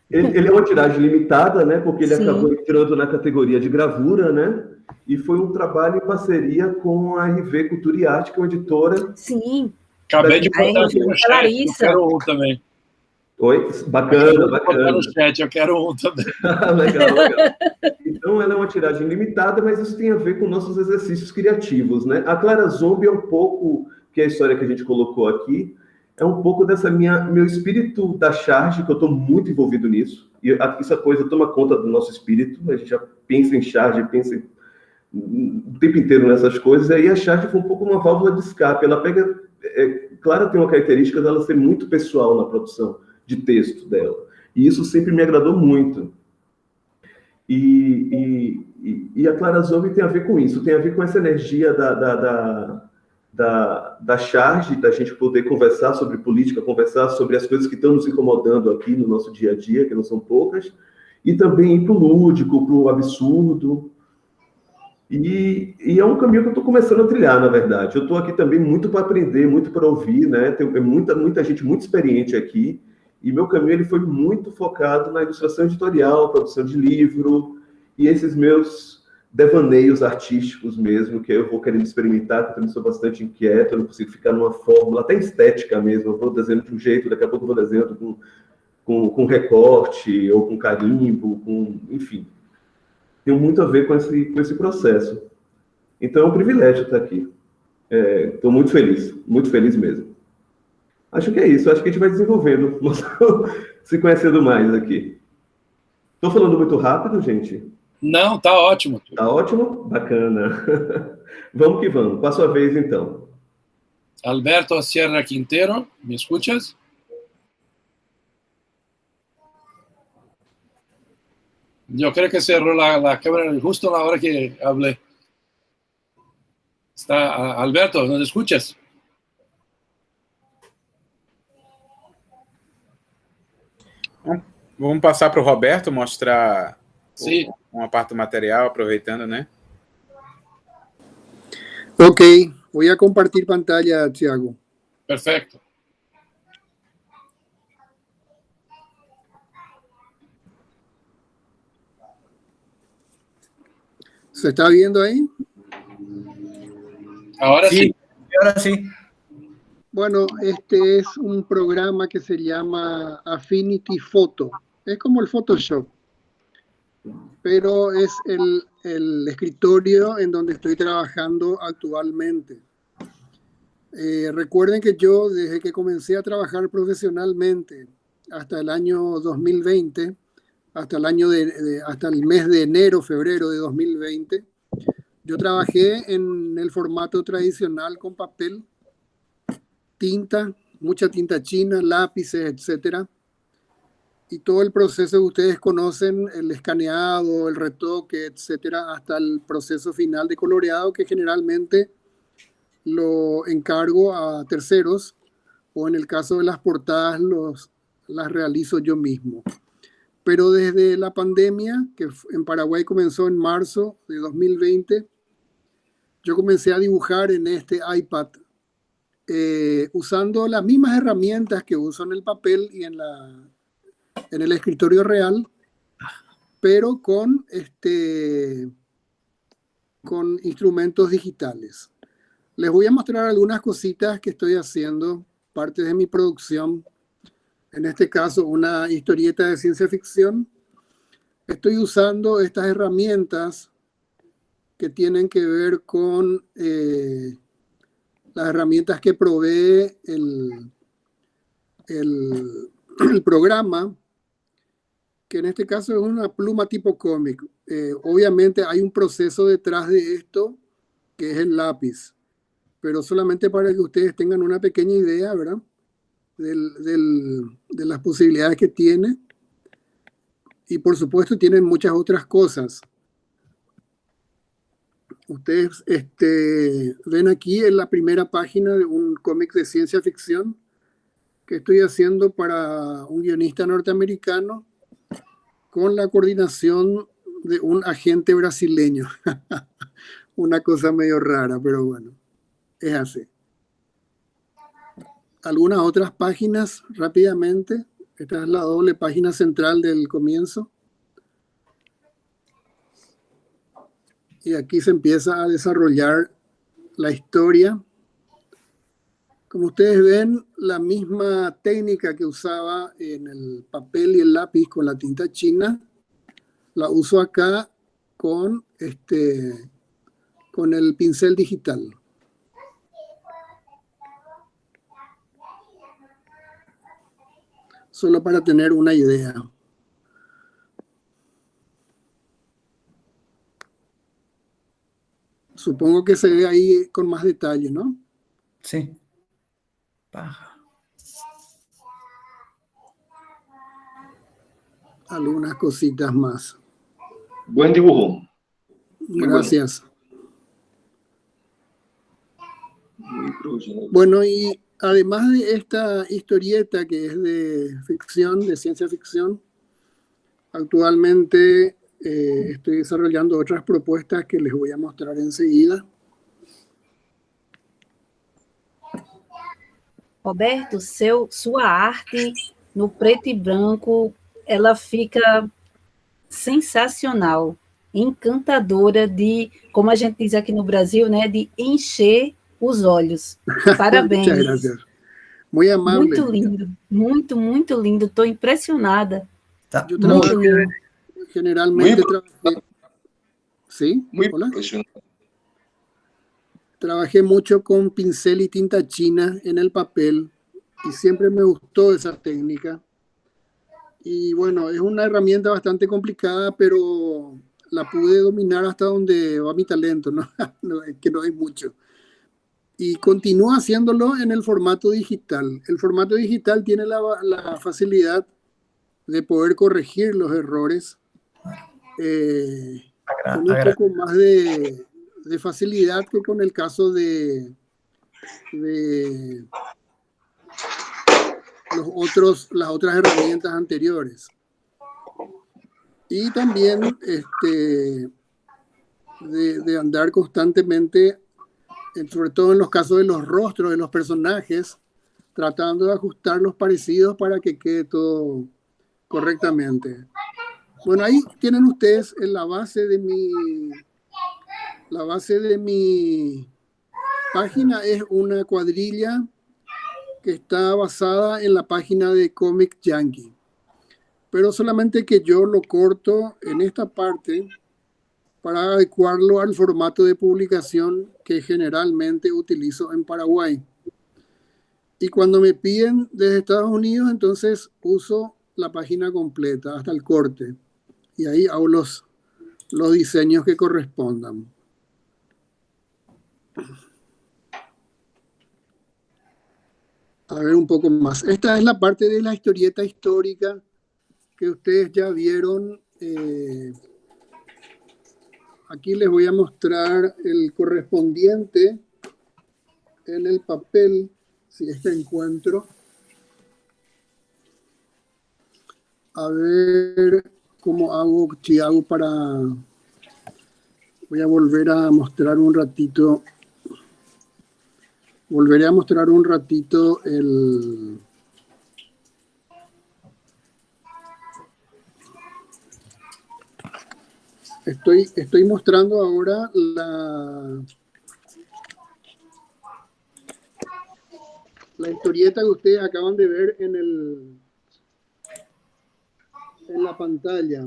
Ele é uma tiragem limitada, né? Porque ele acabou entrando na categoria de gravura, né? E foi um trabalho em parceria com a RV Cultura e Arte, que é uma editora. Sim. Acabei de botar aqui no chat, eu quero um também. Oi? Bacana. No chat, eu quero um também. Legal. Então, ela é uma tiragem limitada, mas isso tem a ver com nossos exercícios criativos, né? A Clara Zumbi é um pouco que a história que a gente colocou aqui é um pouco dessa meu espírito da charge, que eu estou muito envolvido nisso. E essa coisa toma conta do nosso espírito, a gente já pensa em charge, pensa o tempo inteiro nessas coisas, e aí a charge foi um pouco uma válvula de escape. Ela pega, claro, tem uma característica dela ser muito pessoal na produção de texto dela, e isso sempre me agradou muito. E a Clara Zombi tem a ver com isso, tem a ver com essa energia da charge, da gente poder conversar sobre política, conversar sobre as coisas que estão nos incomodando aqui no nosso dia a dia, que não são poucas, e também ir para o lúdico, para o absurdo. E é um caminho que eu estou começando a trilhar, na verdade. Eu estou aqui também muito para aprender, muito para ouvir, né? Tem muita gente muito experiente aqui, e meu caminho ele foi muito focado na ilustração editorial, produção de livro, e esses meus devaneios artísticos mesmo, que eu vou querendo experimentar, que eu também sou bastante inquieto, eu não consigo ficar numa fórmula, até estética mesmo, eu vou desenhando de um jeito, daqui a pouco eu vou desenhando com recorte, ou com carimbo, enfim. Tem muito a ver com esse processo. Então é um privilégio estar aqui. Estou muito feliz mesmo. Acho que é isso, acho que a gente vai desenvolvendo, se conhecendo mais aqui. Estou falando muito rápido, gente? Não, tá ótimo. Tá ótimo? Bacana. Vamos que vamos. Passa a vez, então. Alberto Sierra Quintero, ¿me escuchas? Yo creo que cerró la cámara justo en la hora que hablé. Está, Alberto, ¿nos escuchas? Vamos passar para o Roberto mostrar uma parte do material, aproveitando, né? Ok, voy a compartir pantalla, Thiago. Perfecto. ¿Se está viendo ahí? Ahora sí. Ahora sí. Bueno, este es un programa que se llama Affinity Photo. Es como el Photoshop, pero es el escritorio en donde estoy trabajando actualmente. Recuerden que yo, desde que comencé a trabajar profesionalmente hasta el año 2020, hasta el mes de enero, febrero de 2020, yo trabajé en el formato tradicional con papel, tinta, mucha tinta china, lápices, etcétera, y todo el proceso que ustedes conocen, el escaneado, el retoque, etcétera, hasta el proceso final de coloreado, que generalmente lo encargo a terceros, o en el caso de las portadas las realizo yo mismo. Pero desde la pandemia, que en Paraguay comenzó en marzo de 2020, yo comencé a dibujar en este iPad, usando las mismas herramientas que uso en el papel y en el escritorio real, pero con instrumentos digitales. Les voy a mostrar algunas cositas que estoy haciendo, parte de mi producción. En este caso, una historieta de ciencia ficción. Estoy usando estas herramientas que tienen que ver con las herramientas que provee el programa, que en este caso es una pluma tipo cómic. Obviamente hay un proceso detrás de esto, que es el lápiz, pero solamente para que ustedes tengan una pequeña idea, ¿verdad?, de las posibilidades que tiene. Y por supuesto tienen muchas otras cosas. Ustedes ven aquí en la primera página de un cómic de ciencia ficción que estoy haciendo para un guionista norteamericano con la coordinación de un agente brasileño. Una cosa medio rara, pero bueno, es así. Algunas otras páginas rápidamente. Esta es la doble página central del comienzo. Y aquí se empieza a desarrollar la historia. Como ustedes ven, la misma técnica que usaba en el papel y el lápiz con la tinta china, la uso acá con el pincel digital. solo para tener una idea. Supongo que se ve ahí con más detalle, ¿no? Sí. Paja. Algunas cositas más. Buen dibujo. Muy Gracias. Muy profesional. Bueno, y además de esta historieta que es de ficción, de ciencia ficción, actualmente estoy desarrollando otras propuestas que les voy a mostrar enseguida. Roberto, sua arte no preto e branco, ela fica sensacional, encantadora de, como a gente diz aqui no Brasil, né, de encher os olhos. Parabéns. Muchas gracias. Muy amable. Muito lindo, muito, muito lindo. Estou impressionada. Está Yo Muito trabajo, lindo. generalmente trabajé. ¿Sí? Muy Hola. profesional. Trabajé mucho con pincel y tinta china en el papel y siempre me gustó esa técnica. Y bueno, es una herramienta bastante complicada, pero la pude dominar hasta donde va mi talento, ¿no? No, es que no hay mucho. Y continúo haciéndolo en el formato digital. El formato digital tiene la facilidad de poder corregir los errores con un poco más de facilidad que con el caso de las otras herramientas anteriores. Y también de andar constantemente, sobre todo en los casos de los rostros de los personajes, tratando de ajustar los parecidos para que quede todo correctamente. Bueno, ahí tienen ustedes en la base de mi página, es una cuadrilla que está basada en la página de Comic Yankee, pero solamente que yo lo corto en esta parte para adecuarlo al formato de publicación que generalmente utilizo en Paraguay. Y cuando me piden desde Estados Unidos, entonces uso la página completa hasta el corte. Y ahí hago los diseños que correspondan. A ver un poco más. Esta es la parte de la historieta histórica que ustedes ya vieron. Aquí les voy a mostrar el correspondiente en el papel, si es que encuentro. A ver cómo hago, si hago para... Voy a volver a mostrar un ratito. Volveré a mostrar un ratito el... Estoy mostrando ahora la historieta que ustedes acaban de ver en la pantalla,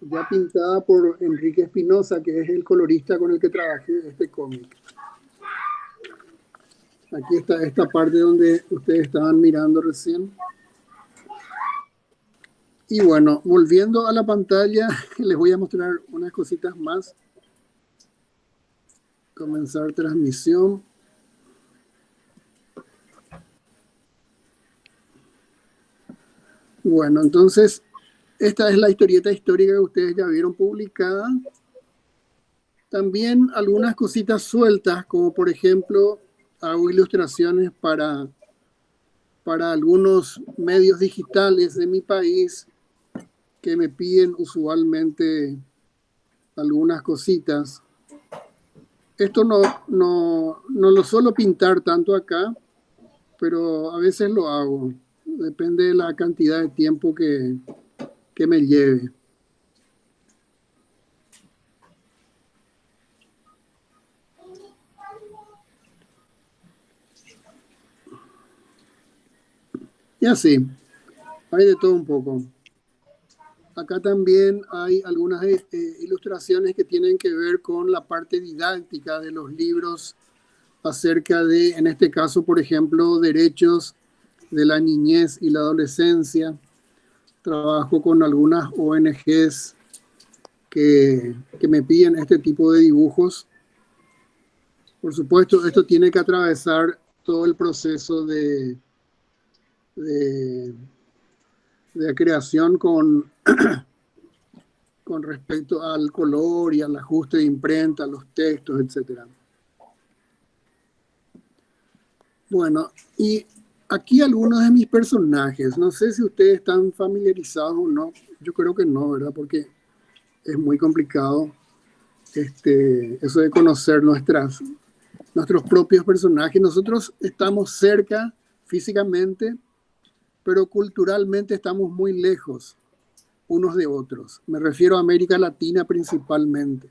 ya pintada por Enrique Espinosa, que es el colorista con el que trabajé este cómic. Aquí está esta parte donde ustedes estaban mirando recién. Y bueno, volviendo a la pantalla, les voy a mostrar unas cositas más. Comenzar transmisión. Bueno, entonces, esta es la historieta histórica que ustedes ya vieron publicada. También algunas cositas sueltas, como por ejemplo, hago ilustraciones para algunos medios digitales de mi país que me piden usualmente algunas cositas. Esto no lo suelo pintar tanto acá, pero a veces lo hago. Depende de la cantidad de tiempo que me lleve. Y así, hay de todo un poco. Acá también hay algunas ilustraciones que tienen que ver con la parte didáctica de los libros acerca de, en este caso, por ejemplo, derechos de la niñez y la adolescencia. Trabajo con algunas ONGs que me piden este tipo de dibujos. Por supuesto, esto tiene que atravesar todo el proceso de creación con respecto al color y al ajuste de imprenta, los textos, etc. Bueno, y aquí algunos de mis personajes. No sé si ustedes están familiarizados o no. Yo creo que no, ¿verdad? Porque es muy complicado eso de conocer nuestros propios personajes. Nosotros estamos cerca físicamente, pero culturalmente estamos muy lejos unos de otros. Me refiero a América Latina principalmente.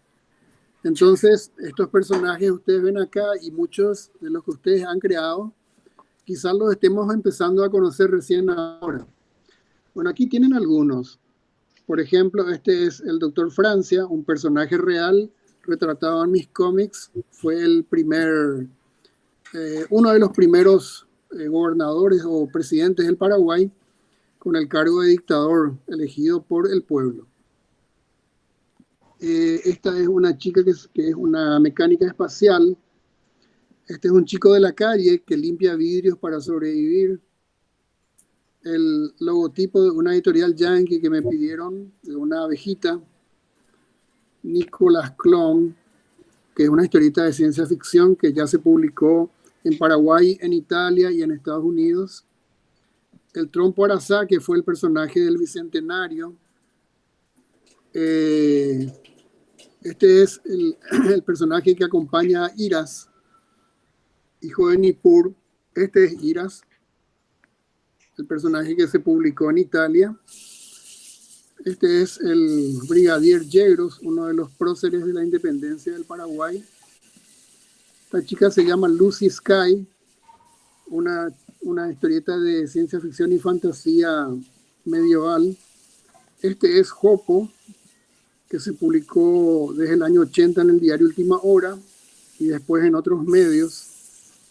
Entonces, estos personajes ustedes ven acá y muchos de los que ustedes han creado, quizás los estemos empezando a conocer recién ahora. Bueno, aquí tienen algunos. Por ejemplo, este es el Dr. Francia, un personaje real retratado en mis cómics. Fue uno de los primeros gobernadores o presidentes del Paraguay con el cargo de dictador elegido por el pueblo. Esta es una chica que es una mecánica espacial. Este es un chico de la calle que limpia vidrios para sobrevivir. El logotipo de una editorial yankee que me pidieron, de una abejita. Nicolás Clon, que es una historieta de ciencia ficción que ya se publicó en Paraguay, en Italia y en Estados Unidos. El Trompo Arazá, que fue el personaje del Bicentenario. Este es el personaje que acompaña a Iras, hijo de Nippur. Este es Iras, el personaje que se publicó en Italia. Este es el brigadier Yegros, uno de los próceres de la independencia del Paraguay. Esta chica se llama Lucy Sky, una historieta de ciencia ficción y fantasía medieval. Este es Jopo, que se publicó desde el año 80 en el diario Última Hora y después en otros medios.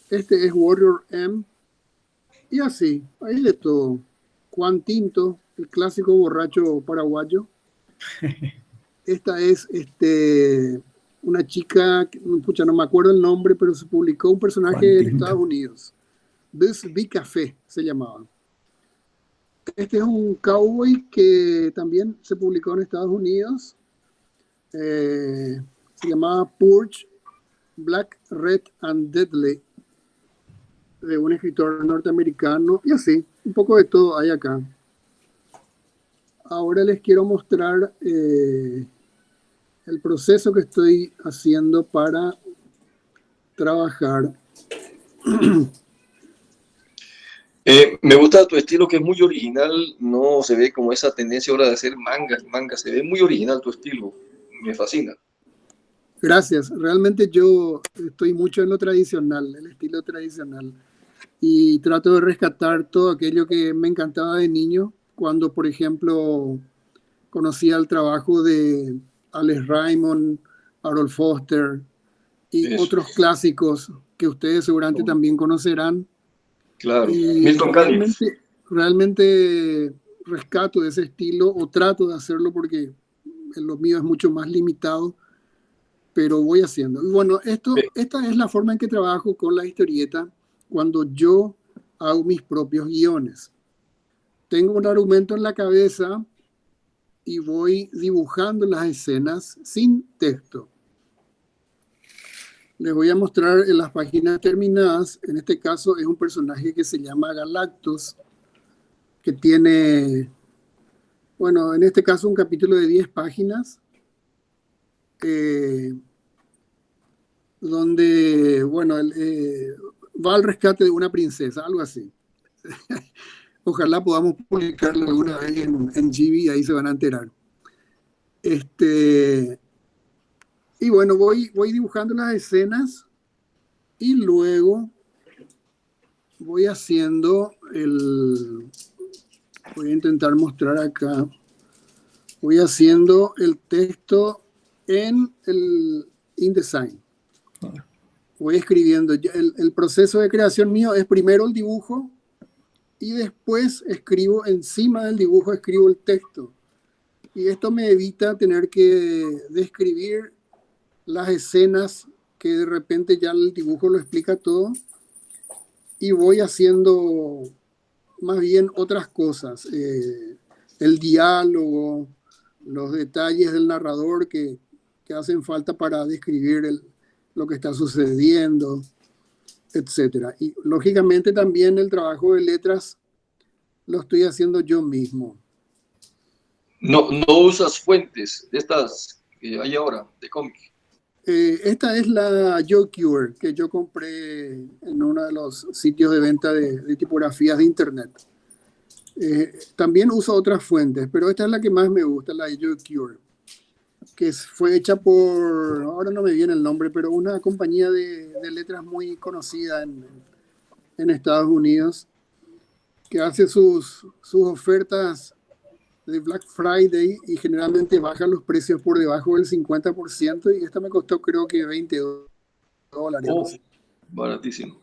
Este es Warrior M. Y así, hay de todo. Juan Tinto, el clásico borracho paraguayo. Esta es una chica, pucha, no me acuerdo el nombre, pero se publicó un personaje en Estados Unidos. This Big Café se llamaba. Este es un cowboy que también se publicó en Estados Unidos. Se llamaba Purge, Black, Red and Deadly, de un escritor norteamericano. Y así, un poco de todo hay acá. Ahora les quiero mostrar el proceso que estoy haciendo para trabajar. Me gusta tu estilo, que es muy original. No se ve como esa tendencia ahora de hacer manga. Se ve muy original tu estilo. Me fascina. Gracias. Realmente yo estoy mucho en lo tradicional, el estilo tradicional. Y trato de rescatar todo aquello que me encantaba de niño. Cuando, por ejemplo, conocía el trabajo de Alex Raymond, Harold Foster y otros clásicos que ustedes seguramente también conocerán. Claro, y Milton Caniff. Realmente rescato de ese estilo, o trato de hacerlo porque lo mío es mucho más limitado, pero voy haciendo. Y bueno, esta es la forma en que trabajo con la historieta cuando yo hago mis propios guiones. Tengo un argumento en la cabeza y voy dibujando las escenas sin texto. Les voy a mostrar en las páginas terminadas. En este caso es un personaje que se llama Galactus, que tiene, bueno, en este caso un capítulo de 10 páginas, donde, bueno, va al rescate de una princesa, algo así. Ojalá podamos publicarlo alguna vez en GB, ahí se van a enterar. Y bueno, voy dibujando las escenas y luego voy haciendo voy a intentar mostrar acá, voy haciendo el texto en el InDesign. Voy escribiendo. El proceso de creación mío es primero el dibujo y después escribo encima del dibujo, escribo el texto. Y esto me evita tener que describir las escenas que de repente ya el dibujo lo explica todo, y voy haciendo más bien otras cosas, el diálogo, los detalles del narrador que hacen falta para describir lo que está sucediendo, etcétera. Y lógicamente también el trabajo de letras lo estoy haciendo yo mismo. No usas fuentes de estas que hay ahora, de cómic. Esta es la YoCure, que yo compré en uno de los sitios de venta de tipografías de internet. También uso otras fuentes, pero esta es la que más me gusta, la YoCure, que fue hecha por, ahora no me viene el nombre, pero una compañía de letras muy conocida en Estados Unidos, que hace sus ofertas de Black Friday y generalmente baja los precios por debajo del 50%, y esta me costó creo que $20. Oh, baratíssimo.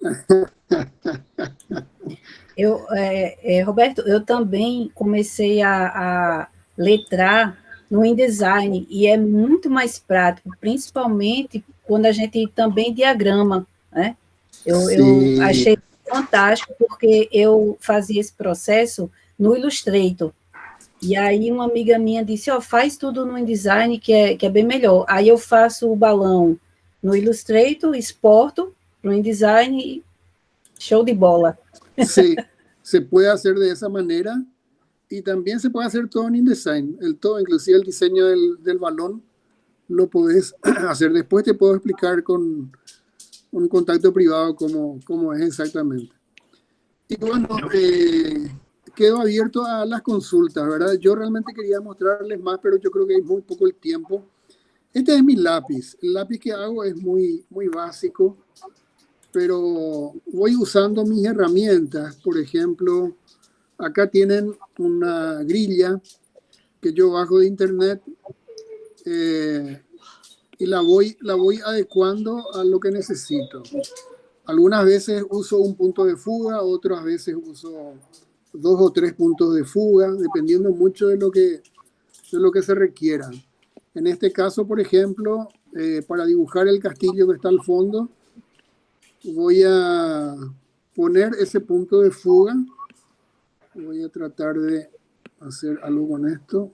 Roberto, eu também comecei a letrar no InDesign, e é muito mais prático, principalmente quando a gente também diagrama, né? Eu achei fantástico, porque eu fazia esse processo no Illustrator. E aí uma amiga minha disse, faz tudo no InDesign, que é bem melhor. Aí eu faço o balão no Illustrator, exporto no InDesign y show de bola. Sí, se puede hacer de esa manera, y también se puede hacer todo en InDesign, todo, inclusive el diseño del balón, lo podés hacer. Después te puedo explicar con un contacto privado cómo es exactamente. Y bueno, quedo abierto a las consultas, ¿verdad? Yo realmente quería mostrarles más, pero yo creo que hay muy poco el tiempo. Este es mi lápiz. El lápiz que hago es muy, muy básico, pero voy usando mis herramientas. Por ejemplo, acá tienen una grilla que yo bajo de internet, y la voy adecuando a lo que necesito. Algunas veces uso un punto de fuga, otras veces uso 2 o 3 puntos de fuga, dependiendo mucho de lo que se requiera. En este caso, por ejemplo, para dibujar el castillo que está al fondo, voy a poner ese punto de fuga. Voy a tratar de hacer algo con esto.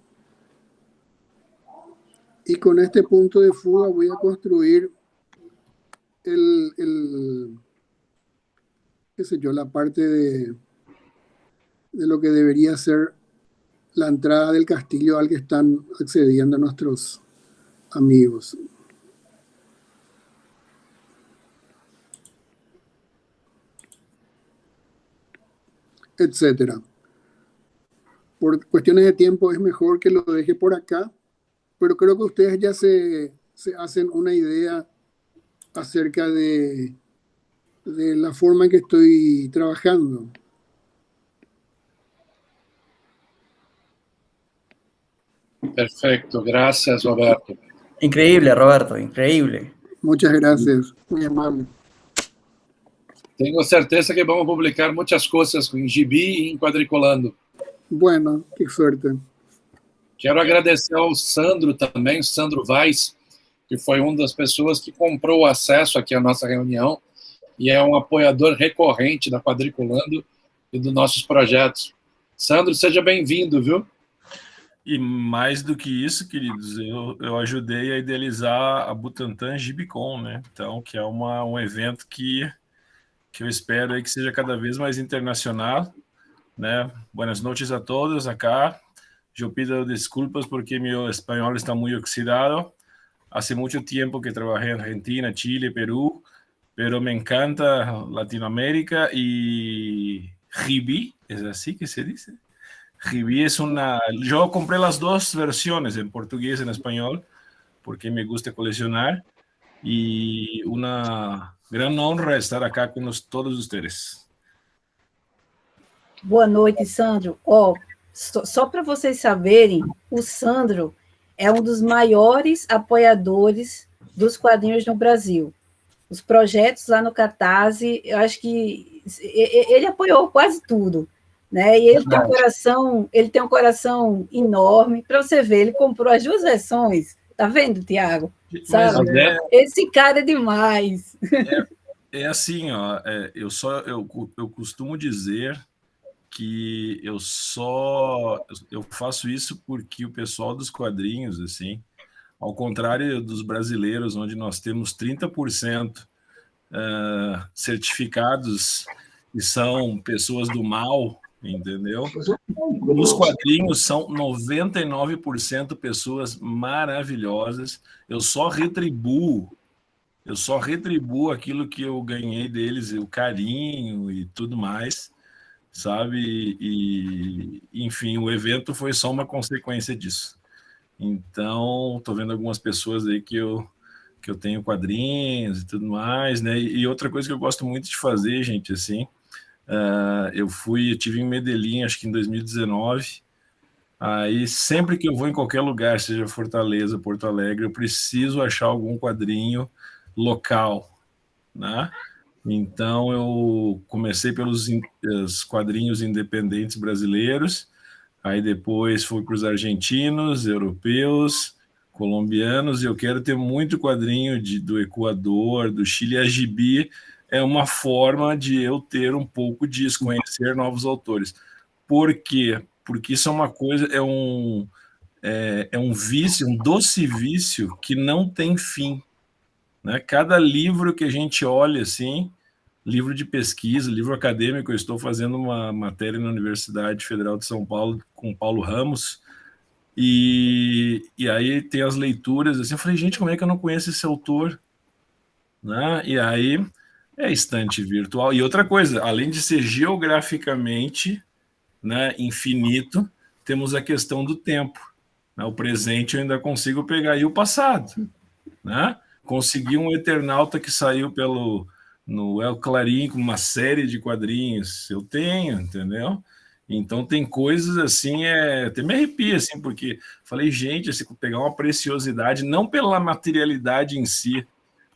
Y con este punto de fuga voy a construir qué sé yo, la parte de lo que debería ser la entrada del castillo al que están accediendo nuestros amigos. Etcétera. Por cuestiones de tiempo es mejor que lo deje por acá, pero creo que ustedes ya se hacen una idea acerca de la forma en que estoy trabajando. Perfecto, gracias, Roberto. Increíble, Roberto, increíble. Muchas gracias, muy amable. Tenho certeza que vamos publicar muitas coisas em Gibi e em Quadriculando. Bueno, que suerte. Quero agradecer ao Sandro também, Sandro Weiss, que foi uma das pessoas que comprou o acesso aqui à nossa reunião e é um apoiador recorrente da Quadriculando e dos nossos projetos. Sandro, seja bem-vindo, viu? E mais do que isso, queridos, eu ajudei a idealizar a Butantan Gibicon, né? Então, que é um evento que eu espero aí que seja cada vez mais internacional, né? Buenas noches a todos acá. Eu pido desculpas porque meu espanhol está muito oxidado. Hace mucho tiempo que trabajé en Argentina, Chile, Perú, pero me encanta Latinoamérica y Gibi, ¿es así que se dice? Gibi es una... Yo compré las dos versiones, en portugués y en español, porque me gusta coleccionar, y una gran honra estar acá con todos ustedes. Boa noite, Sandro. Só para vocês saberem, o Sandro é um dos maiores apoiadores dos quadrinhos no Brasil. Os projetos lá no Catarse, eu acho que ele apoiou quase tudo. né? E ele tem um coração enorme. Para você ver, ele comprou as 2 versões. Tá vendo, Tiago? Sabe? Esse cara é demais. É assim, ó. Eu costumo dizer que eu faço isso porque o pessoal dos quadrinhos, assim, ao contrário dos brasileiros, onde nós temos 30% certificados e são pessoas do mal, entendeu? Nos quadrinhos são 99% pessoas maravilhosas. Eu só retribuo aquilo que eu ganhei deles, o carinho e tudo mais, sabe? E enfim, o evento foi só uma consequência disso. Então, estou vendo algumas pessoas aí que eu tenho quadrinhos e tudo mais, né? E outra coisa que eu gosto muito de fazer, gente, assim, eu tive em Medellín, acho que em 2019. Aí, sempre que eu vou em qualquer lugar, seja Fortaleza, Porto Alegre, eu preciso achar algum quadrinho local, né? Então, eu comecei pelos quadrinhos independentes brasileiros, aí depois fui para os argentinos, europeus, colombianos, e eu quero ter muito quadrinho do Equador, do Chile. A Gibi é uma forma de eu ter um pouco disso, conhecer novos autores. Por quê? Porque isso é uma coisa, é um vício, um doce vício que não tem fim, né? Cada livro que a gente olha, assim, livro de pesquisa, livro acadêmico, eu estou fazendo uma matéria na Universidade Federal de São Paulo com Paulo Ramos, e aí tem as leituras, assim, eu falei, gente, como é que eu não conheço esse autor? Né? E aí é estante virtual. E outra coisa, além de ser geograficamente, né, infinito, temos a questão do tempo. Né? O presente eu ainda consigo pegar, e o passado. Né? Consegui um Eternauta que saiu no El Clarim com uma série de quadrinhos. Eu tenho, entendeu? Então tem coisas assim, até me arrepia, assim, porque falei, gente, assim, pegar uma preciosidade, não pela materialidade em si,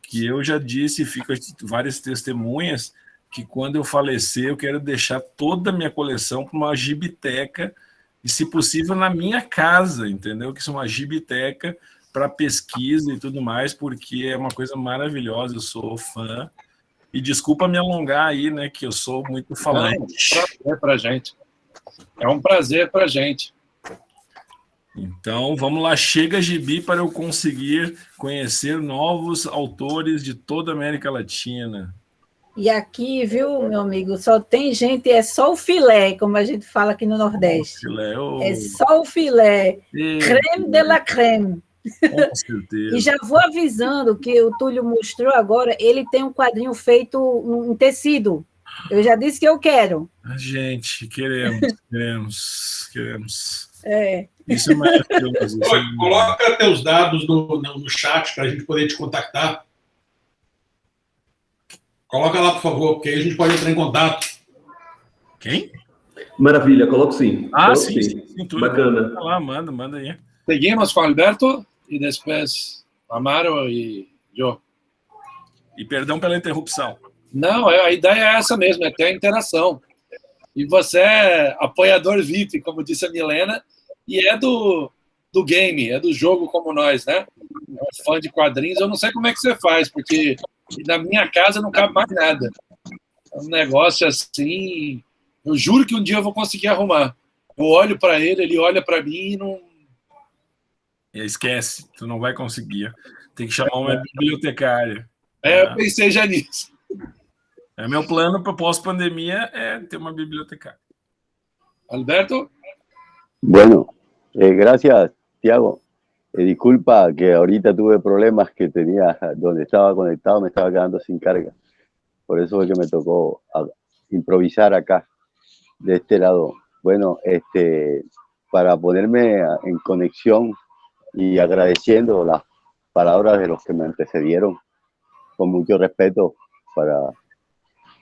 que eu já disse, fica várias testemunhas, que quando eu falecer, eu quero deixar toda a minha coleção para uma gibiteca, e se possível na minha casa, entendeu? Que isso é uma gibiteca para pesquisa e tudo mais, porque é uma coisa maravilhosa, eu sou fã. E desculpa me alongar aí, né, que eu sou muito falante. É um prazer para a gente. Então, vamos lá, chega Gibi para eu conseguir conhecer novos autores de toda a América Latina. E aqui, viu, meu amigo, só tem gente, é só o filé, como a gente fala aqui no Nordeste. É só o filé. Creme de la creme. Com certeza. E já vou avisando que o Túlio mostrou agora, ele tem um quadrinho feito em tecido. Eu já disse que eu quero. Gente, queremos. Isso é maravilhoso. Coloca teus dados no chat para a gente poder te contactar. Coloca lá, por favor, porque aí a gente pode entrar em contato. Quem? Maravilha, coloco sim. Sim, tudo. Bacana. Vai lá, manda aí. Seguimos com Alberto e depois Amaro e eu. E perdão pela interrupção. Não, a ideia é essa mesmo, é ter a interação. E você é apoiador VIP, como disse a Milena, e é do game, é do jogo como nós, né? É um fã de quadrinhos. Eu não sei como é que você faz, porque na minha casa não cabe mais nada. É um negócio assim... Eu juro que um dia eu vou conseguir arrumar. Eu olho para ele olha para mim e não... Esquece, tu não vai conseguir. Tem que chamar uma bibliotecária. Eu pensei já nisso. Meu plano para pós-pandemia é ter uma bibliotecária. Alberto? Bueno, gracias, Tiago. Disculpa que ahorita tuve problemas que tenía donde estaba conectado, me estaba quedando sin carga. Por eso es que me tocó improvisar acá, de este lado. Bueno, para ponerme en conexión y agradeciendo las palabras de los que me antecedieron, con mucho respeto para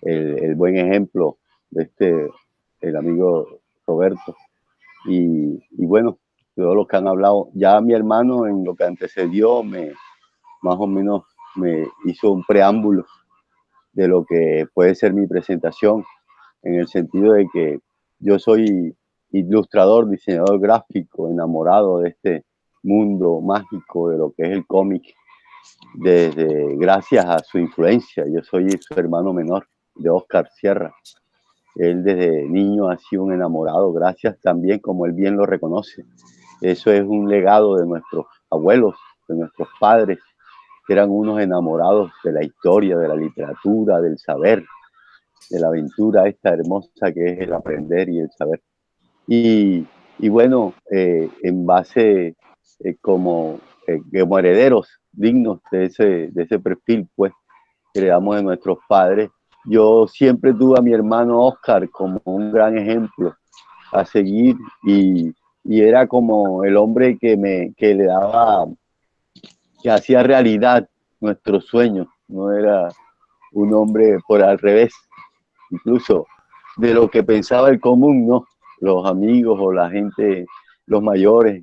el buen ejemplo de el amigo Roberto. Y bueno, todos los que han hablado, ya mi hermano en lo que antecedió más o menos me hizo un preámbulo de lo que puede ser mi presentación, en el sentido de que Yo soy ilustrador, diseñador gráfico, enamorado de este mundo mágico de lo que es el cómic, gracias a su influencia. Yo soy su hermano menor de Oscar Sierra. Él desde niño ha sido un enamorado, gracias también, como él bien lo reconoce. Eso es un legado de nuestros abuelos, de nuestros padres, que eran unos enamorados de la historia, de la literatura, del saber, de la aventura esta hermosa que es el aprender y el saber. Y bueno, en base como herederos dignos de ese perfil, pues, que le damos de nuestros padres, yo siempre tuve a mi hermano Oscar como un gran ejemplo a seguir y era como el hombre que le daba, que hacía realidad nuestros sueños. No era un hombre por al revés, incluso de lo que pensaba el común, ¿no? Los amigos o la gente, los mayores,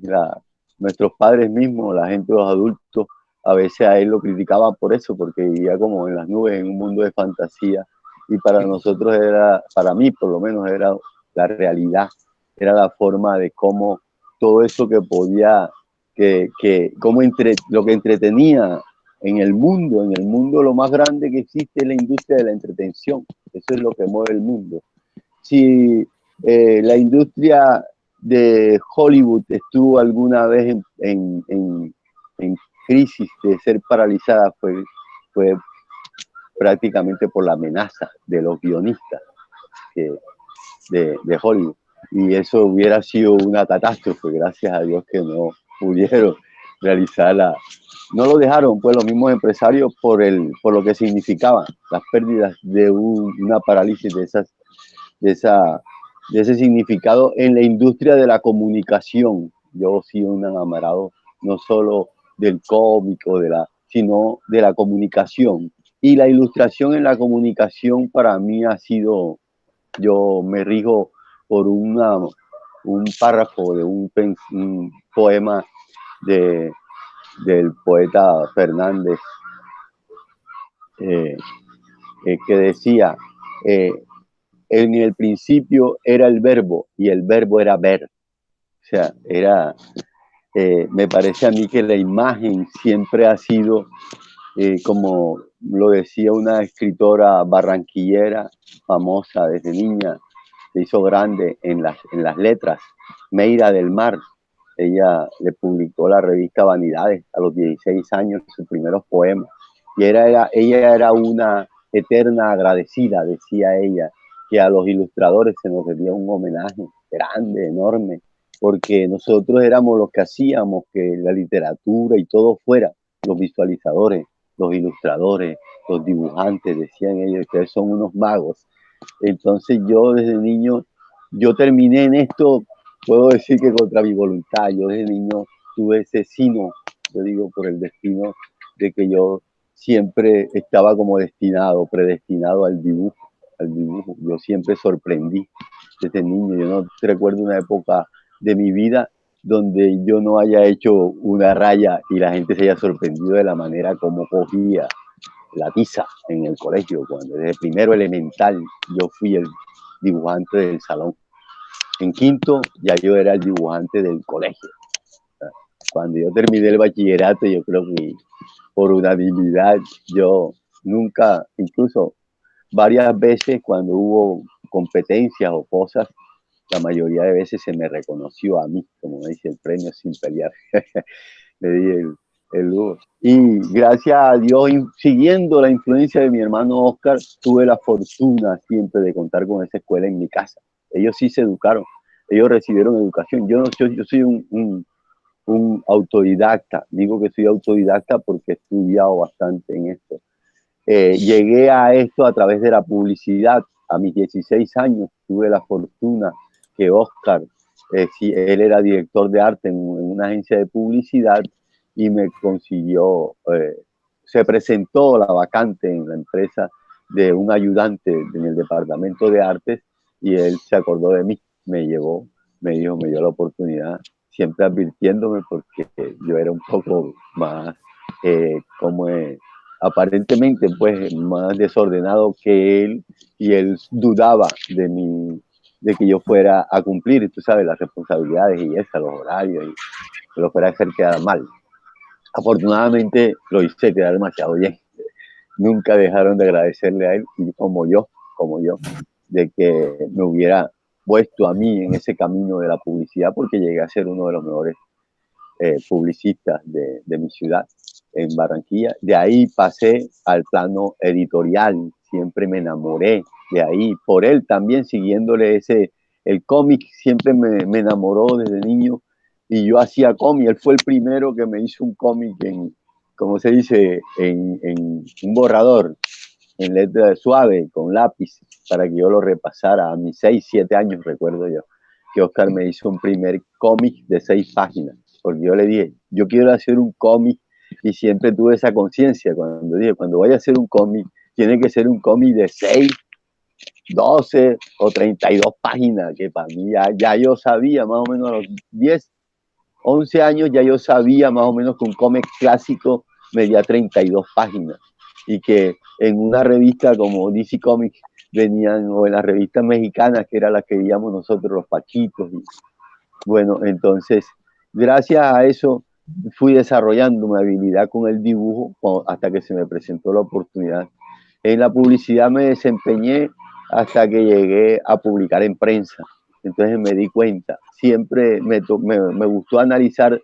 nuestros padres mismos, la gente, los adultos, a veces a él lo criticaban por eso, porque vivía como en las nubes, en un mundo de fantasía, y para nosotros era, para mí por lo menos, era la realidad, era la forma de cómo todo eso que podía, lo que entretenía en el mundo lo más grande que existe es la industria de la entretención. Eso es lo que mueve el mundo. Si la industria de Hollywood estuvo alguna vez en crisis de ser paralizada, fue prácticamente por la amenaza de los guionistas de Hollywood. Y eso hubiera sido una catástrofe, gracias a Dios que no pudieron realizarla. No lo dejaron, pues, los mismos empresarios por lo que significaban las pérdidas de una parálisis de ese significado en la industria de la comunicación. Yo soy un enamorado no solo del cómico, sino de la comunicación. Y la ilustración en la comunicación para mí ha sido, yo me rijo por un párrafo de un poema del poeta Fernández, que decía, en el principio era el verbo y el verbo era ver. O sea, me parece a mí que la imagen siempre ha sido, como lo decía una escritora barranquillera famosa desde niña, se hizo grande en las letras, Meira del Mar. Ella le publicó la revista Vanidades a los 16 años, sus primeros poemas. Y ella era una eterna agradecida, decía ella, que a los ilustradores se nos debía un homenaje grande, enorme, porque nosotros éramos los que hacíamos que la literatura y todo fuera, los visualizadores, los ilustradores, los dibujantes, decían ellos, ustedes son unos magos. Entonces yo desde niño, yo terminé en esto, puedo decir que contra mi voluntad. Yo desde niño tuve ese sino, yo digo por el destino, de que yo siempre estaba como predestinado al dibujo. Yo siempre sorprendí desde niño. Yo no recuerdo una época de mi vida donde yo no haya hecho una raya y la gente se haya sorprendido de la manera como cogía la tiza en el colegio. Cuando desde primero elemental yo fui el dibujante del salón. En quinto ya yo era el dibujante del colegio. Cuando yo terminé el bachillerato, yo creo que por unanimidad, yo nunca, incluso varias veces cuando hubo competencias o cosas, la mayoría de veces se me reconoció a mí, como me dice el premio sin pelear. Le di el lujo. Y gracias a Dios, siguiendo la influencia de mi hermano Oscar, tuve la fortuna siempre de contar con esa escuela en mi casa. Ellos sí se educaron, ellos recibieron educación. Yo soy un autodidacta. Digo que soy autodidacta porque he estudiado bastante en esto. Llegué a esto a través de la publicidad. A mis 16 años tuve la fortuna que Oscar, él era director de arte en una agencia de publicidad y me consiguió, se presentó la vacante en la empresa de un ayudante en el departamento de artes y él se acordó de mí, me dio la oportunidad, siempre advirtiéndome porque yo era un poco más, aparentemente pues más desordenado que él y él dudaba de de que yo fuera a cumplir, tú sabes, las responsabilidades y los horarios, y que lo fuera a hacer quedar mal. Afortunadamente lo hice quedar demasiado bien. Nunca dejaron de agradecerle a él, y como yo, de que me hubiera puesto a mí en ese camino de la publicidad, porque llegué a ser uno de los mejores publicistas de mi ciudad, en Barranquilla. De ahí pasé al plano editorial, siempre me enamoré de ahí, por él también, siguiéndole el cómic siempre me enamoró desde niño, y yo hacía cómic. Él fue el primero que me hizo un cómic como se dice, en un borrador, en letra suave, con lápiz, para que yo lo repasara a mis 6, 7 años, recuerdo yo, que Oscar me hizo un primer cómic de 6 páginas, porque yo le dije, yo quiero hacer un cómic, y siempre tuve esa conciencia cuando dije, cuando vaya a hacer un cómic, tiene que ser un cómic de 6, 12 o 32 páginas, que para mí ya yo sabía, más o menos a los 10, 11 años, ya yo sabía más o menos que un cómic clásico medía 32 páginas, y que en una revista como DC Comics venían, o en las revistas mexicanas, que era las que veíamos nosotros, los Paquitos. Y bueno, entonces, gracias a eso fui desarrollando mi habilidad con el dibujo hasta que se me presentó la oportunidad. En la publicidad me desempeñé hasta que llegué a publicar en prensa. Entonces me di cuenta, siempre me gustó analizar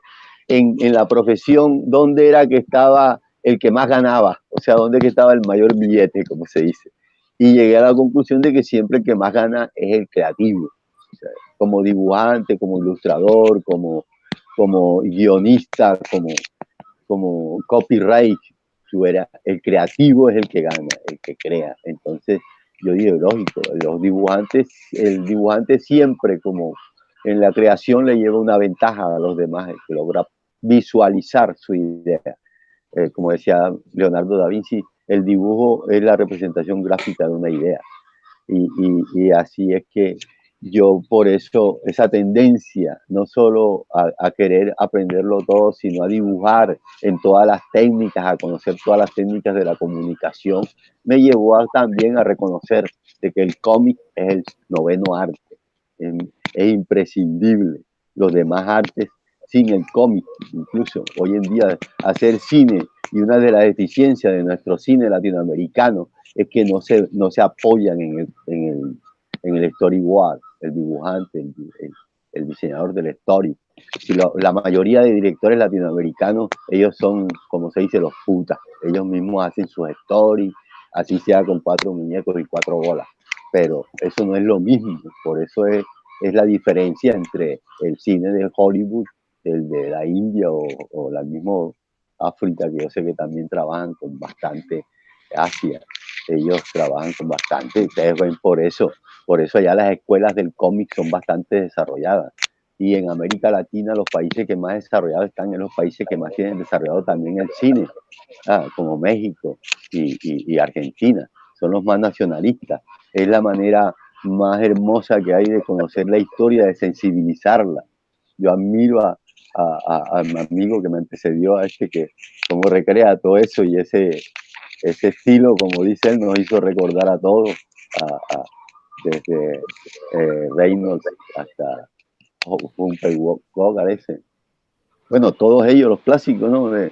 en la profesión dónde era que estaba el que más ganaba, o sea, dónde que estaba el mayor billete, como se dice. Y llegué a la conclusión de que siempre el que más gana es el creativo, o sea, como dibujante, como ilustrador, como guionista, como copyright. El creativo es el que gana, el que crea. Entonces yo digo, lógico, el dibujante siempre, como en la creación, le lleva una ventaja a los demás, el que logra visualizar su idea. Como decía Leonardo da Vinci, el dibujo es la representación gráfica de una idea. Y así es que yo, por eso, esa tendencia, no solo a querer aprenderlo todo, sino a dibujar en todas las técnicas, a conocer todas las técnicas de la comunicación, me llevó también a reconocer de que el cómic es el noveno arte, es imprescindible. Los demás artes sin el cómic, incluso hoy en día, hacer cine, y una de las deficiencias de nuestro cine latinoamericano es que no se apoyan en el storyboard, el dibujante, el diseñador del story. La mayoría de directores latinoamericanos, ellos son, como se dice, los putas. Ellos mismos hacen sus stories, así sea con 4 muñecos y 4 bolas. Pero eso no es lo mismo. Por eso es la diferencia entre el cine de Hollywood, el de la India o la misma África, que yo sé que también trabajan con bastante, Asia. Ellos trabajan con bastante, ustedes ven por eso allá las escuelas del cómic son bastante desarrolladas. Y en América Latina los países que más desarrollados están en los países que más tienen desarrollado también el cine, como México y Argentina, son los más nacionalistas. Es la manera más hermosa que hay de conocer la historia, de sensibilizarla. Yo admiro a mi amigo que me antecedió, que como recrea todo eso, y ese estilo, como dice él, nos hizo recordar a todos, desde Reynolds hasta Humphrey Bogart, bueno, todos ellos, los clásicos, ¿no?, del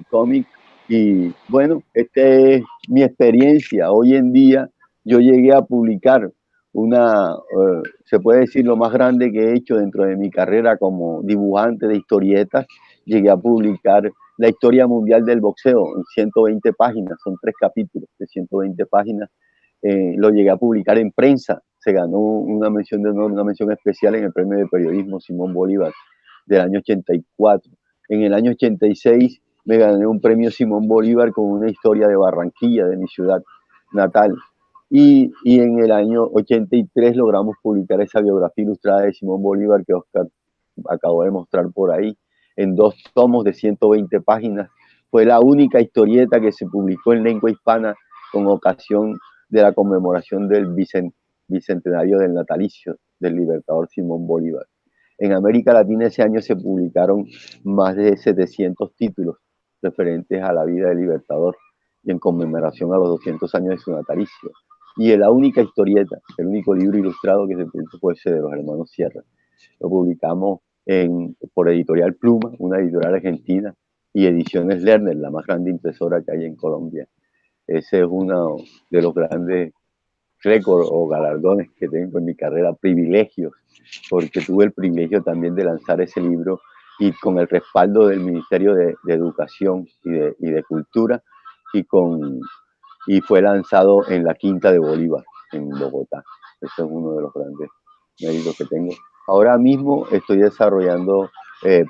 cómic. Y bueno, esta es mi experiencia. Hoy en día yo llegué a publicar se puede decir, lo más grande que he hecho dentro de mi carrera como dibujante de historietas. Llegué a publicar la historia mundial del boxeo en 120 páginas, son 3 capítulos de 120 páginas. Lo llegué a publicar en prensa, se ganó una mención de honor, una mención especial en el Premio de Periodismo Simón Bolívar del año 84. En el año 86 me gané un premio Simón Bolívar con una historia de Barranquilla, de mi ciudad natal. Y en el año 83 logramos publicar esa biografía ilustrada de Simón Bolívar que Oscar acabó de mostrar por ahí, en 2 tomos de 120 páginas. Fue la única historieta que se publicó en lengua hispana con ocasión de la conmemoración del bicentenario del natalicio del libertador Simón Bolívar. En América Latina ese año se publicaron más de 700 títulos referentes a la vida del libertador y en conmemoración a los 200 años de su natalicio. y la única historieta, el único libro ilustrado que se publicó fue ese de los hermanos Sierra. Lo publicamos por Editorial Pluma, una editorial argentina, y Ediciones Lerner, la más grande impresora que hay en Colombia. Ese es uno de los grandes récords o galardones que tengo en mi carrera, privilegios, porque tuve el privilegio también de lanzar ese libro y con el respaldo del Ministerio de Educación y de Cultura, y fue lanzado en la Quinta de Bolívar, en Bogotá. Ese es uno de los grandes méritos que tengo. Ahora mismo estoy desarrollando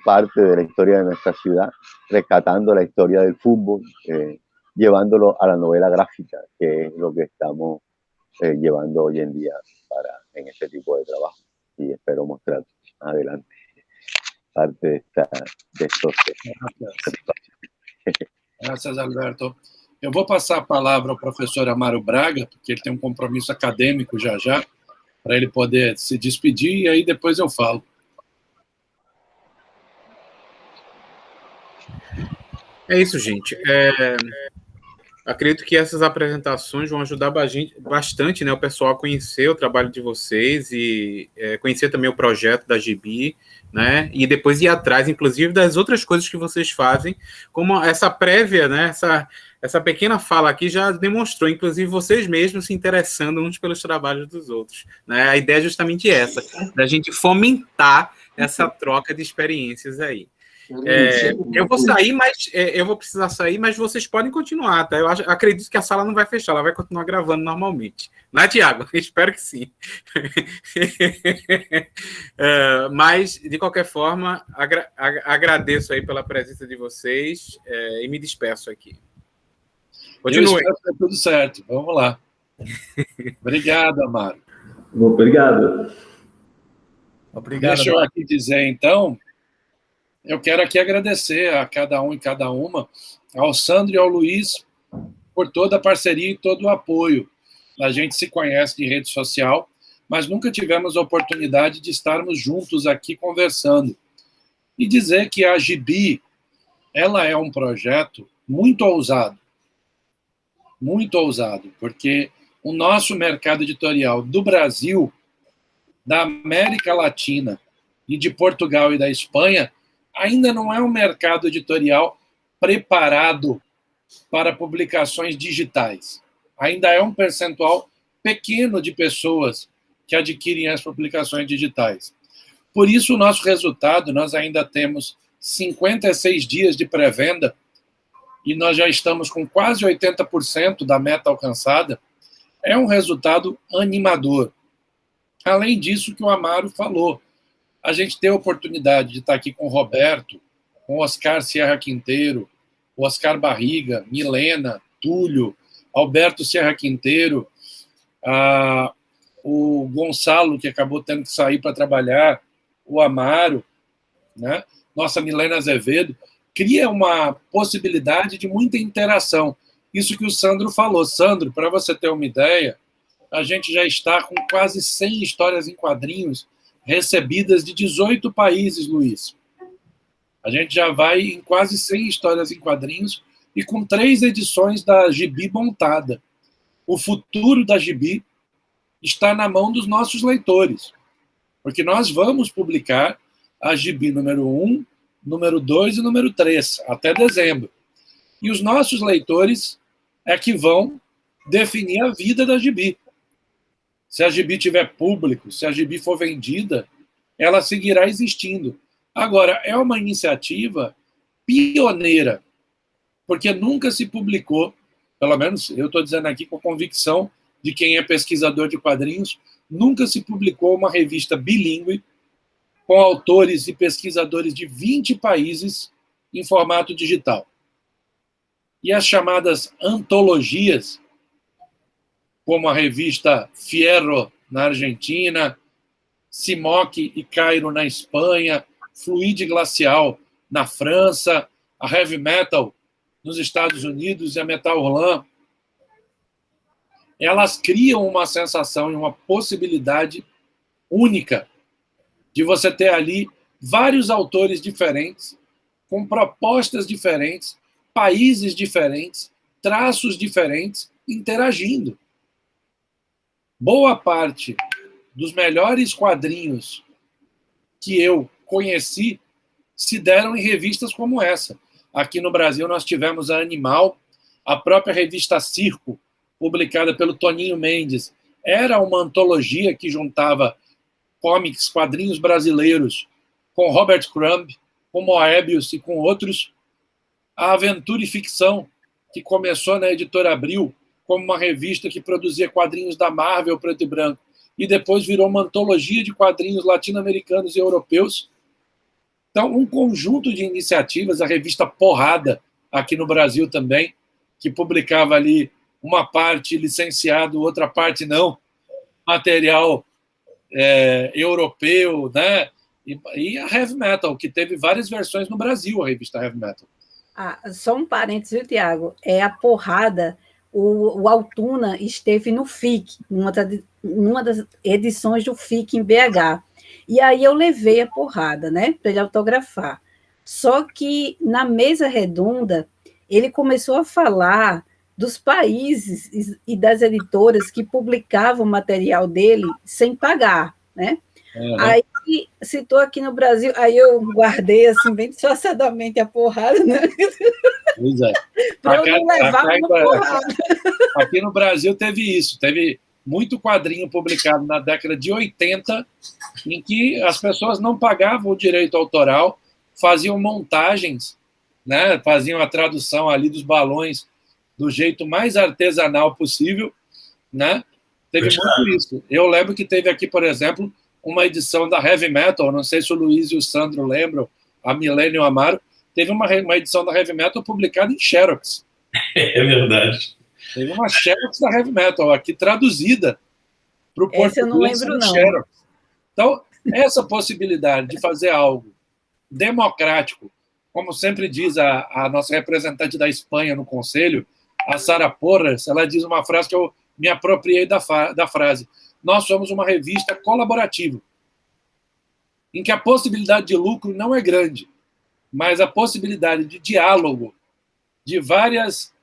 parte de la historia de nuestra ciudad, rescatando la historia del fútbol, llevándolo a la novela gráfica, que es lo que estamos llevando hoy en día en este tipo de trabajo. Y espero mostrar más adelante parte de estos Graças, Alberto. Eu vou passar a palavra ao professor Amaro Braga, porque ele tem um compromisso acadêmico já, para ele poder se despedir, e aí depois eu falo. É isso, gente. Acredito que essas apresentações vão ajudar bastante, né, o pessoal a conhecer o trabalho de vocês e conhecer também o projeto da Gibi, né, e depois ir atrás, inclusive, das outras coisas que vocês fazem, como essa prévia, né, essa pequena fala aqui já demonstrou, inclusive, vocês mesmos se interessando uns pelos trabalhos dos outros, né, a ideia é justamente essa, da gente fomentar essa troca de experiências aí. Eu vou sair, mas eu vou precisar sair, mas vocês podem continuar, tá? Eu acredito que a sala não vai fechar, ela vai continuar gravando normalmente. Não é, Tiago? Espero que sim. Mas, de qualquer forma, agradeço aí pela presença de vocês e me despeço aqui. Continue. Eu espero que tá tudo certo. Vamos lá. Obrigado, Amaro. Obrigado. Obrigado. Deixa eu aqui dizer, então... Eu quero aqui agradecer a cada um e cada uma, ao Sandro e ao Luiz, por toda a parceria e todo o apoio. A gente se conhece de rede social, mas nunca tivemos a oportunidade de estarmos juntos aqui conversando. E dizer que a Gibi, ela é um projeto muito ousado, porque o nosso mercado editorial do Brasil, da América Latina e de Portugal e da Espanha, ainda não é um mercado editorial preparado para publicações digitais. Ainda é um percentual pequeno de pessoas que adquirem as publicações digitais. Por isso, o nosso resultado, nós ainda temos 56 dias de pré-venda e nós já estamos com quase 80% da meta alcançada, é um resultado animador. Além disso que o Amaro falou, a gente tem a oportunidade de estar aqui com o Roberto, com o Oscar Sierra Quinteiro, o Oscar Barriga, Milena, Túlio, Alberto Sierra Quinteiro, o Gonçalo, que acabou tendo que sair para trabalhar, o Amaro, né? Nossa Milena Azevedo, cria uma possibilidade de muita interação. Isso que o Sandro falou. Sandro, para você ter uma ideia, a gente já está com quase 100 histórias em quadrinhos recebidas de 18 países, Luiz. A gente já vai em quase 100 histórias em quadrinhos e com 3 edições da Gibi montada. O futuro da Gibi está na mão dos nossos leitores, porque nós vamos publicar a Gibi número 1, número 2 e número 3, até dezembro. E os nossos leitores é que vão definir a vida da Gibi. Se a Gibi tiver público, se a Gibi for vendida, ela seguirá existindo. Agora, é uma iniciativa pioneira, porque nunca se publicou, pelo menos eu estou dizendo aqui com convicção de quem é pesquisador de quadrinhos, nunca se publicou uma revista bilíngue com autores e pesquisadores de 20 países em formato digital. E as chamadas antologias, como a revista Fierro, na Argentina, Simoc e Cairo, na Espanha, Fluide Glacial, na França, a Heavy Metal, nos Estados Unidos, e a Metal Hurlant, elas criam uma sensação e uma possibilidade única de você ter ali vários autores diferentes, com propostas diferentes, países diferentes, traços diferentes, interagindo. boa parte dos melhores quadrinhos que eu conheci se deram em revistas como essa. Aqui no Brasil nós tivemos a Animal, a própria revista Circo, publicada pelo Toninho Mendes. Era uma antologia que juntava cómics, quadrinhos brasileiros, com Robert Crumb, com Moebius e com outros. A Aventura e Ficção, que começou na Editora Abril como uma revista que produzia quadrinhos da Marvel preto e branco, e depois virou uma antologia de quadrinhos latino-americanos e europeus. Então, um conjunto de iniciativas, a revista Porrada, aqui no Brasil também, que publicava ali uma parte licenciado, outra parte não, material europeu, né? E a Heavy Metal, que teve várias versões no Brasil, a revista Heavy Metal. Só um parênteses, viu, Tiago? A Porrada, o Altuna esteve no FIC, numa das edições do FIC em BH. E aí eu levei a Porrada, né, para ele autografar. Só que na mesa redonda, ele começou a falar dos países e das editoras que publicavam o material dele sem pagar, né? Aí citou aqui no Brasil, aí eu guardei assim bem disfarçadamente a Porrada, né? Pois é. Para eu não levar uma porrada. Aqui no Brasil teve isso, teve muito quadrinho publicado na década de 80, em que as pessoas não pagavam o direito autoral, faziam montagens, né? Faziam a tradução ali dos balões do jeito mais artesanal possível, né? Teve muito isso. Eu lembro que teve aqui, por exemplo, uma edição da Heavy Metal, não sei se o Luiz e o Sandro lembram, a Milênio e o Amaro, teve uma edição da Heavy Metal publicada em Xerox. É verdade. Teve uma Xerox da Heavy Metal aqui traduzida para o português. Eu não lembro, não. Xerox. Então, essa possibilidade de fazer algo democrático, como sempre diz a nossa representante da Espanha no Conselho, a Sara Porras, ela diz uma frase que eu me apropriei da frase: nós somos uma revista colaborativa, em que a possibilidade de lucro não é grande, mas a possibilidade de diálogo, de várias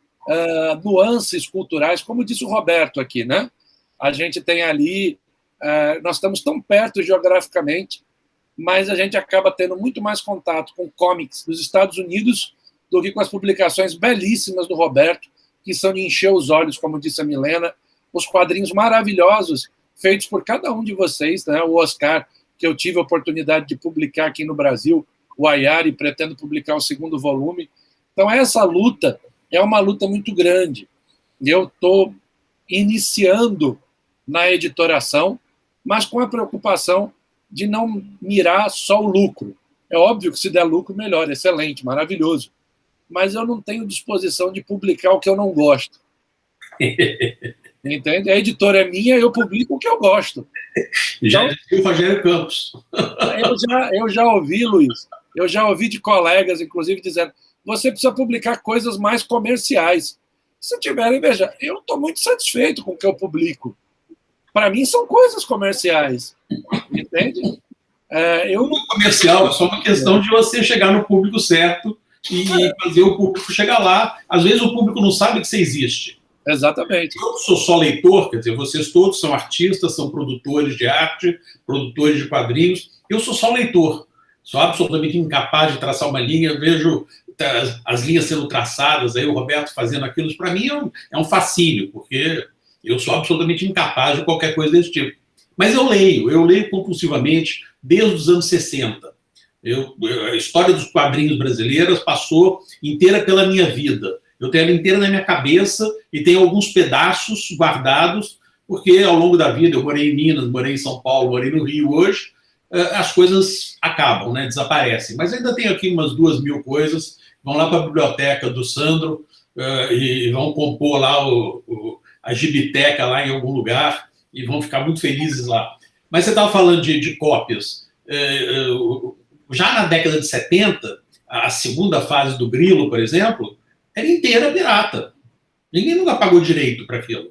nuances culturais, como disse o Roberto aqui, né? A gente tem ali, nós estamos tão perto geograficamente, mas a gente acaba tendo muito mais contato com comics dos Estados Unidos do que com as publicações belíssimas do Roberto, que são de encher os olhos, como disse a Milena, os quadrinhos maravilhosos feitos por cada um de vocês, né? O Oscar, que eu tive a oportunidade de publicar aqui no Brasil, o Ayari, pretendo publicar o 2º volume. Então, essa luta é uma luta muito grande. Eu estou iniciando na editoração, mas com a preocupação de não mirar só o lucro. É óbvio que se der lucro, melhor, excelente, maravilhoso. Mas eu não tenho disposição de publicar o que eu não gosto. Entende? A editora é minha, eu publico o que eu gosto. Já disse o Rogério Campos. Eu já ouvi, Luiz, eu já ouvi de colegas, inclusive, dizendo: você precisa publicar coisas mais comerciais. Se tiverem, veja, eu estou muito satisfeito com o que eu publico. Para mim, são coisas comerciais. Entende? Eu não comercial, é só uma questão de você chegar no público certo e fazer o público chegar lá. Às vezes o público não sabe que você existe. Exatamente. Eu sou só leitor, quer dizer, vocês todos são artistas, são produtores de arte, produtores de quadrinhos. Eu sou só leitor. Sou absolutamente incapaz de traçar uma linha. Vejo as linhas sendo traçadas, aí o Roberto fazendo aquilo. Para mim é um fascínio, porque eu sou absolutamente incapaz de qualquer coisa desse tipo. Mas eu leio compulsivamente desde os anos 60. A história dos quadrinhos brasileiros passou inteira pela minha vida. Eu tenho ela inteira na minha cabeça e tenho alguns pedaços guardados, porque ao longo da vida eu morei em Minas, morei em São Paulo, morei no Rio. Hoje as coisas acabam, né, desaparecem. Mas ainda tenho aqui umas 2.000 coisas, vão lá para a biblioteca do Sandro e vão compor lá a gibiteca lá em algum lugar e vão ficar muito felizes lá. Mas você estava falando de cópias. Já na década de 70, a segunda fase do Grilo, por exemplo, era inteira pirata. Ninguém nunca pagou direito para aquilo.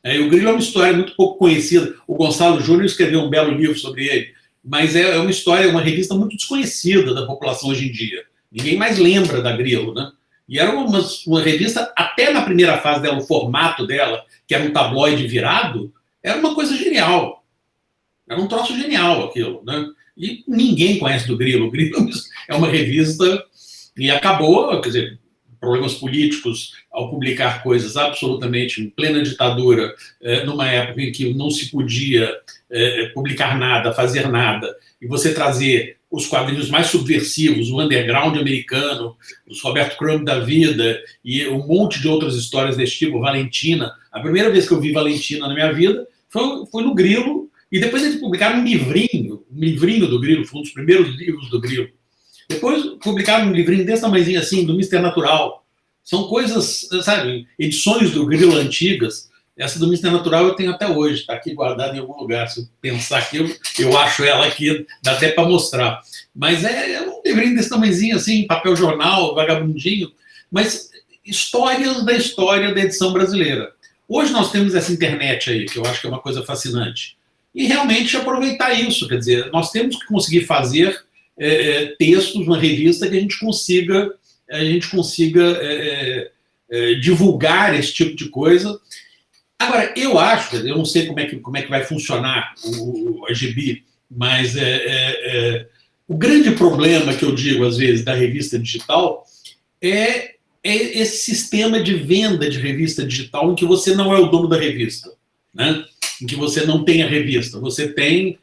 O Grilo é uma história muito pouco conhecida. O Gonçalo Júnior escreveu um belo livro sobre ele, mas é uma história, uma revista muito desconhecida da população hoje em dia. Ninguém mais lembra da Grilo, né? E era uma revista, até na primeira fase dela, o formato dela, que era um tabloide virado, Era uma coisa genial. Era um troço genial aquilo, né? E ninguém conhece do Grilo. O Grilo é uma revista e acabou, quer dizer, problemas políticos ao publicar coisas absolutamente em plena ditadura, numa época em que não se podia publicar nada, fazer nada, e você trazer os quadrinhos mais subversivos, o underground americano, os Roberto Crumb da vida, e um monte de outras histórias desse tipo, Valentina. A primeira vez que eu vi Valentina na minha vida foi no Grilo, e depois eles publicaram um livrinho do Grilo, foi um dos primeiros livros do Grilo. Depois publicaram um livrinho desse tamanhozinho assim, do Mister Natural. São coisas, sabe, edições do Grilo antigas. Essa do Mister Natural eu tenho até hoje, está aqui guardada em algum lugar. Se eu pensar aqui, eu acho ela aqui, dá até para mostrar. Mas é um livrinho desse tamanhozinho assim, papel jornal, vagabundinho, mas histórias da história da edição brasileira. Hoje nós temos essa internet aí, que eu acho que é uma coisa fascinante. E realmente aproveitar isso, quer dizer, nós temos que conseguir fazer textos, uma revista que a gente consiga divulgar esse tipo de coisa. Agora, eu acho, eu não sei como é que vai funcionar a GB, mas o grande problema que eu digo, às vezes, da revista digital é esse sistema de venda de revista digital em que você não é o dono da revista, né? Em que você não tem a revista, você tem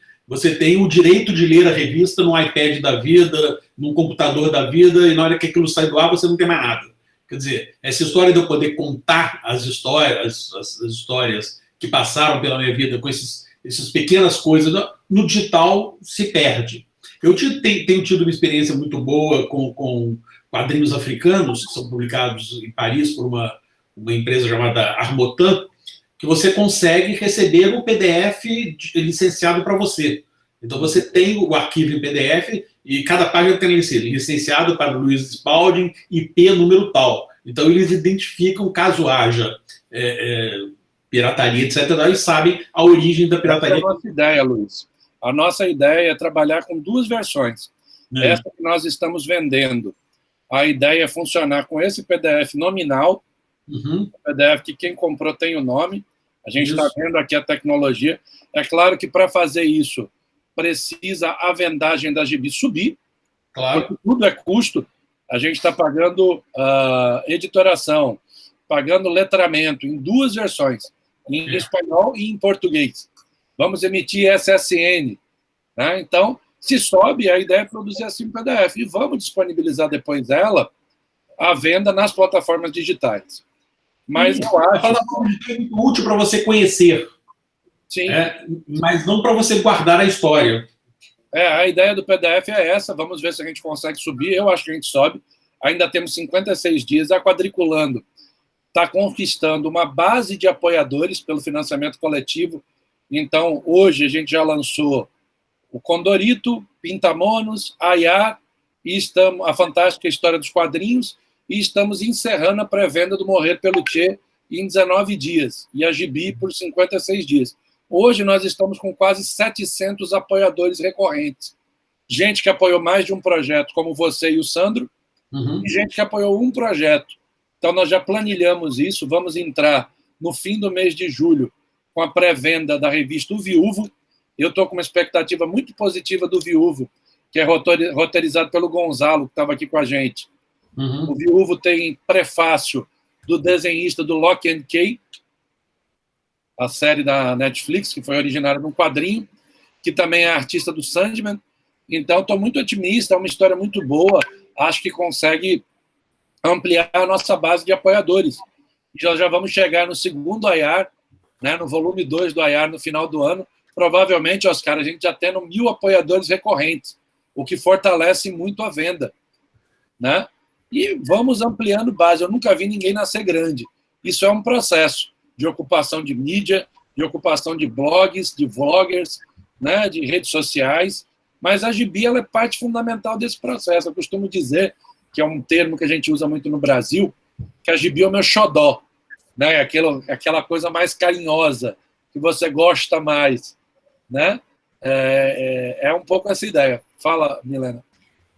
o direito de ler a revista no iPad da vida, no computador da vida, e na hora que aquilo sai do ar, você não tem mais nada. Quer dizer, essa história de eu poder contar as histórias que passaram pela minha vida com essas pequenas coisas, no digital se perde. Eu tenho tido uma experiência muito boa com quadrinhos africanos, que são publicados em Paris por uma empresa chamada Harmotan, que você consegue receber o PDF licenciado para você. Então, você tem o arquivo em PDF e cada página tem licenciado para Luiz Spalding, IP número tal. Então, eles identificam, caso haja pirataria, etc., e sabem a origem da pirataria. Essa é a nossa ideia, Luiz. A nossa ideia é trabalhar com duas versões. Essa que nós estamos vendendo. A ideia é funcionar com esse PDF nominal, PDF que quem comprou tem o nome. A gente está vendo aqui a tecnologia. É claro que para fazer isso precisa a vendagem da GB subir, claro. Porque tudo é custo. A gente está pagando editoração, pagando letramento em duas versões, em espanhol e em português. Vamos emitir SSN. Né? Então, se sobe, a ideia é produzir assim em PDF. E vamos disponibilizar depois ela à venda nas plataformas digitais. Mas eu acho... É muito útil para você conhecer. Sim. Mas não para você guardar a história. A ideia do PDF é essa. Vamos ver se a gente consegue subir. Eu acho que a gente sobe. Ainda temos 56 dias. A Quadriculando está conquistando uma base de apoiadores pelo financiamento coletivo. Então, hoje a gente já lançou o Condorito, Pintamonos, Ayá, e a Fantástica História dos Quadrinhos, e estamos encerrando a pré-venda do Morrer pelo Tchê em 19 dias, e a GB por 56 dias. Hoje nós estamos com quase 700 apoiadores recorrentes. Gente que apoiou mais de um projeto, como você e o Sandro, e gente que apoiou um projeto. Então nós já planilhamos isso, vamos entrar no fim do mês de julho com a pré-venda da revista O Viúvo. Eu estou com uma expectativa muito positiva do Viúvo, que é roteirizado pelo Gonzalo, que estava aqui com a gente. O Viúvo tem prefácio do desenhista do Lock and Key, a série da Netflix, que foi originária de um quadrinho, que também é artista do Sandman. Então, estou muito otimista, é uma história muito boa, acho que consegue ampliar a nossa base de apoiadores. E já vamos chegar no segundo Ayar, né, no volume 2 do Ayar, no final do ano. Provavelmente, Oscar, a gente já tendo 1.000 apoiadores recorrentes, o que fortalece muito a venda. Né? E vamos ampliando base. Eu nunca vi ninguém nascer grande. Isso é um processo de ocupação de mídia, de ocupação de blogs, de vloggers, né, de redes sociais, mas a GB ela é parte fundamental desse processo. Eu costumo dizer, que é um termo que a gente usa muito no Brasil, que a GB é o meu xodó, né? Aquela coisa mais carinhosa, que você gosta mais. Né? É um pouco essa ideia. Fala, Milena.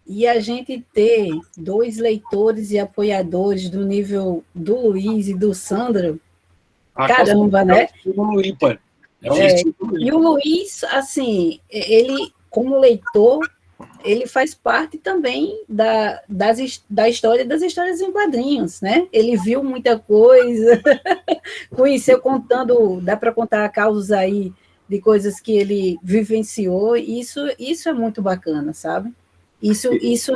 E a gente ter 2 leitores e apoiadores do nível do Luiz e do Sandro, caramba, né? E o Luiz, assim, ele, como leitor, ele faz parte também da história das histórias em quadrinhos, né? Ele viu muita coisa, conheceu contando, dá para contar causos aí de coisas que ele vivenciou, e isso é muito bacana, sabe? Isso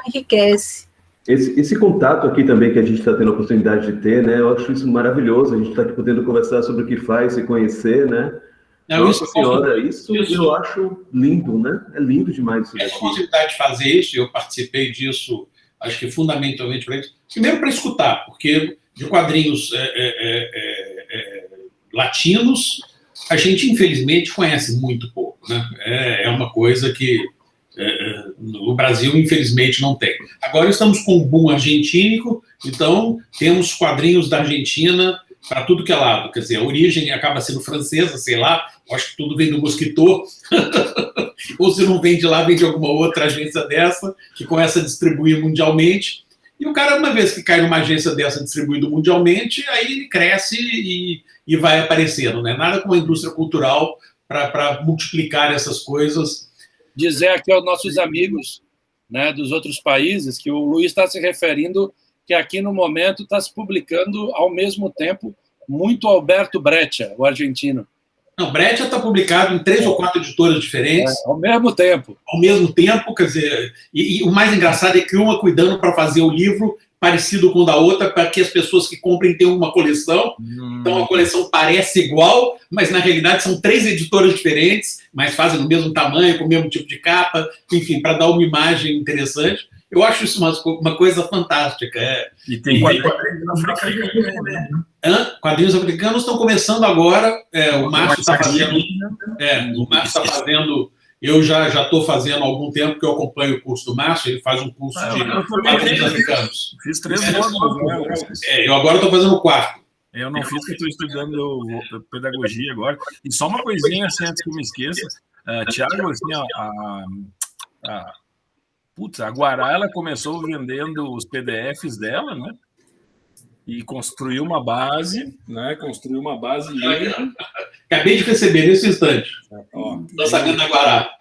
enriquece. Esse contato aqui também que a gente está tendo a oportunidade de ter, né? Eu acho isso maravilhoso. A gente está aqui podendo conversar sobre o que faz, se conhecer, né? Nossa senhora, isso eu acho lindo, né? É lindo demais isso daqui. Essa possibilidade de fazer isso, eu participei disso, acho que fundamentalmente para isso. Primeiro para escutar, porque de quadrinhos latinos, a gente infelizmente conhece muito pouco, né? É uma coisa que no Brasil, infelizmente, não tem. Agora estamos com um boom argentínico, então temos quadrinhos da Argentina para tudo que é lado. Quer dizer, a origem acaba sendo francesa, sei lá, acho que tudo vem do Mosquito, ou se não vem de lá, vem de alguma outra agência dessa, que começa a distribuir mundialmente. E o cara, uma vez que cai numa agência dessa distribuído mundialmente, aí ele cresce e vai aparecendo, né? Nada como a indústria cultural para multiplicar essas coisas. Dizer aqui aos nossos amigos, né, dos outros países que o Luiz está se referindo que aqui no momento está se publicando ao mesmo tempo muito Alberto Breccia, o argentino. Não, Breccia está publicado em 3 ou 4 editoras diferentes. Ao mesmo tempo. Ao mesmo tempo, quer dizer, e o mais engraçado é que uma cuidando para fazer o livro parecido com o da outra, para que as pessoas que comprem tenham uma coleção. Então a coleção parece igual, mas na realidade são 3 editoras diferentes, mas fazem no mesmo tamanho, com o mesmo tipo de capa, enfim, para dar uma imagem interessante. Eu acho isso uma coisa fantástica. E tem quadrinhos africanos também, né? Quadrinhos africanos estão começando agora. O Márcio está fazendo. O Márcio está fazendo. Eu já estou fazendo há algum tempo que eu acompanho o curso do Márcio. Ele faz um curso de quadrinhos africanos. Fiz 3 anos. Eu agora estou fazendo o 4º. Eu não fiz, que estou estudando pedagogia agora. E só uma coisinha, assim, antes que eu me esqueça. Tiago, assim, a Guará, ela começou vendendo os PDFs dela, né? E construiu uma base, né? Acabei de receber nesse instante. Estou sabendo da Guará.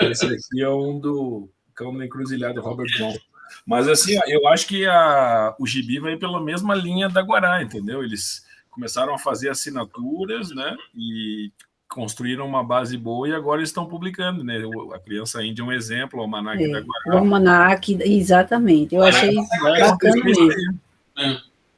Esse aqui é um do Cão da Encruzilhada, Robert John. Mas, assim, eu acho que o gibi vai pela mesma linha da Guará, entendeu? Eles começaram a fazer assinaturas, né? E construíram uma base boa e agora estão publicando, né? A Criança Índia é um exemplo, o Almanac da Guará. O Almanac, exatamente. Eu achei bacana mesmo.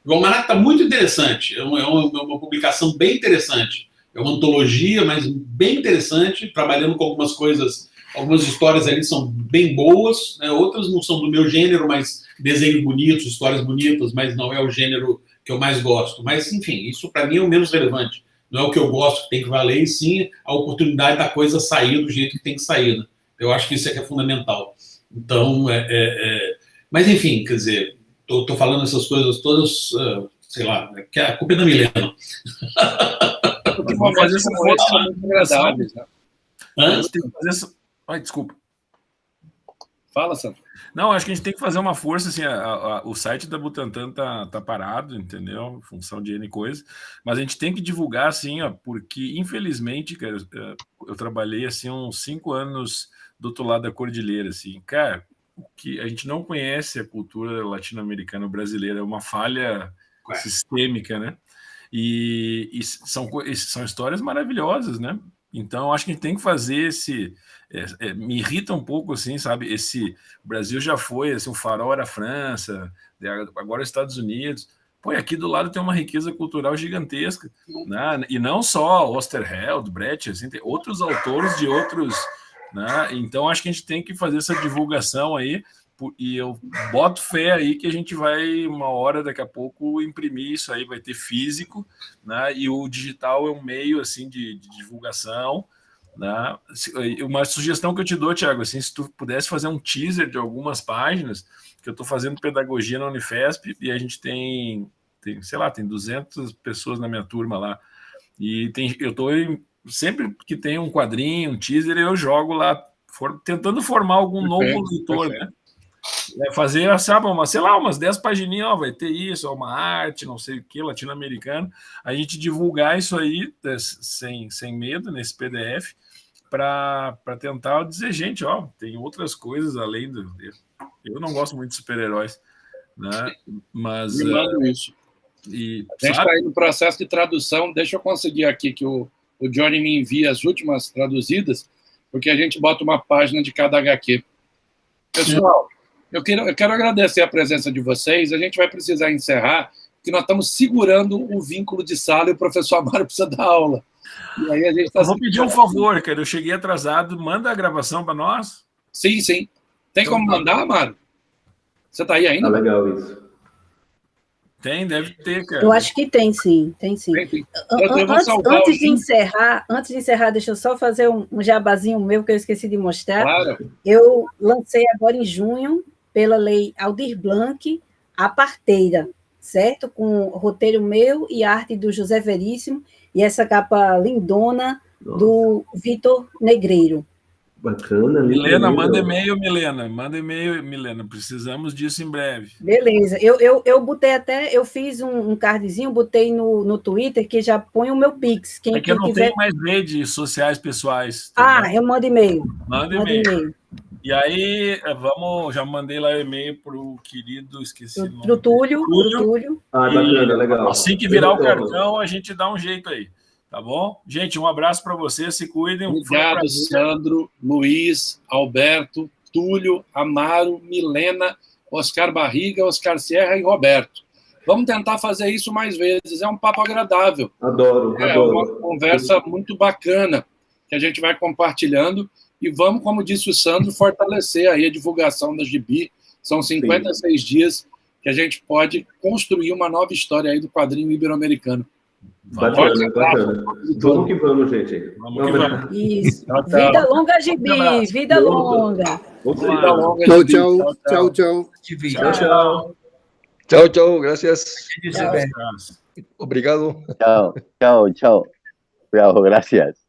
O Almanac está muito interessante. É uma publicação bem interessante. É uma antologia, mas bem interessante, trabalhando com algumas coisas, algumas histórias ali são bem boas, né? Outras não são do meu gênero, mas desenhos bonitos, histórias bonitas, mas não é o gênero que eu mais gosto. Mas, enfim, isso para mim é o menos relevante. Não é o que eu gosto que tem que valer, e sim a oportunidade da coisa sair do jeito que tem que sair. Né? Eu acho que isso é que é fundamental. Então, mas enfim, quer dizer, estou falando essas coisas todas, sei lá, que a culpa é da Milena. Vamos fazer essa força muito agradáveis, né? Ai, desculpa. Fala, Sandro. Não, acho que a gente tem que fazer uma força, assim, o site da Butantan tá parado, entendeu? Em função de N coisas, mas a gente tem que divulgar, assim, ó, porque, infelizmente, cara, eu trabalhei, assim, uns 5 anos do outro lado da cordilheira, assim, cara, o que a gente não conhece a cultura latino-americana brasileira, é uma falha sistêmica, né? E são histórias maravilhosas, né? Então, acho que a gente tem que fazer me irrita um pouco, assim, sabe? O Brasil já foi, assim, o farol era a França, agora os Estados Unidos. Pô, e aqui do lado tem uma riqueza cultural gigantesca, né? E não só Osterheld, Brecht, assim, tem outros autores de outros, né? Então, acho que a gente tem que fazer essa divulgação aí, e eu boto fé aí que a gente vai, uma hora, daqui a pouco, imprimir isso aí, vai ter físico, né? E o digital é um meio, assim, de divulgação, né? Uma sugestão que eu te dou, Thiago, assim, se tu pudesse fazer um teaser de algumas páginas, que eu estou fazendo pedagogia na Unifesp, e a gente tem, sei lá, tem 200 pessoas na minha turma lá, e eu estou, sempre que tem um quadrinho, um teaser, eu jogo lá, tentando formar algum novo leitor, né? Fazer, sabe, sei lá, umas 10 pagininhas, ó, vai ter isso, uma arte, não sei o que, latino-americano, a gente divulgar isso aí sem medo nesse PDF, para tentar dizer, gente, ó, tem outras coisas além do... Eu não gosto muito de super-heróis, né? Mas... Me mando isso. A gente está aí no processo de tradução, deixa eu conseguir aqui que o Johnny me envie as últimas traduzidas, porque a gente bota uma página de cada HQ. Pessoal, eu quero agradecer a presença de vocês. A gente vai precisar encerrar, porque nós estamos segurando o vínculo de sala e o professor Amaro precisa dar aula. E aí a gente tá... Vou pedir um favor, cara. Eu cheguei atrasado. Manda a gravação para nós. Sim, sim. Tem então, como mandar, Amaro? Você está aí ainda? Tá legal isso. Tem, deve ter, cara. Eu acho que tem, sim. Tem, sim. Antes de encerrar, deixa eu só fazer um jabazinho meu que eu esqueci de mostrar. Claro. Eu lancei agora em junho, pela lei Aldir Blanc, A Parteira, certo? Com roteiro meu e arte do José Veríssimo, e essa capa lindona do Vitor Negreiro. Bacana, Milena, manda e-mail, Milena. Precisamos disso em breve. Beleza. Eu botei até, eu fiz um cardzinho, botei no Twitter, que já põe o meu Pix. Quem eu não quiser... tenho mais redes sociais pessoais. Tá? Eu mando e-mail. Manda e-mail. E aí, já mandei lá o e-mail para o querido, esqueci o nome. Pro Túlio. Bacana, legal. Assim que virar o cartão, a gente dá um jeito aí. Tá bom? Gente, um abraço para vocês, se cuidem. Obrigado, Sandro, Luiz, Alberto, Túlio, Amaro, Milena, Oscar Barriga, Oscar Sierra e Roberto. Vamos tentar fazer isso mais vezes, é um papo agradável. Adoro. Uma conversa muito bacana, que a gente vai compartilhando, e vamos, como disse o Sandro, fortalecer aí a divulgação da Gibi. São 56 dias que a gente pode construir uma nova história aí do quadrinho ibero-americano. Bacana. Vamos que vamos, gente. Vamos que vamos. Isso. Vida longa, Gibi. Vida longa. Tchau. Gracias. Chao. Obrigado. Chao. Cuidado, gracias.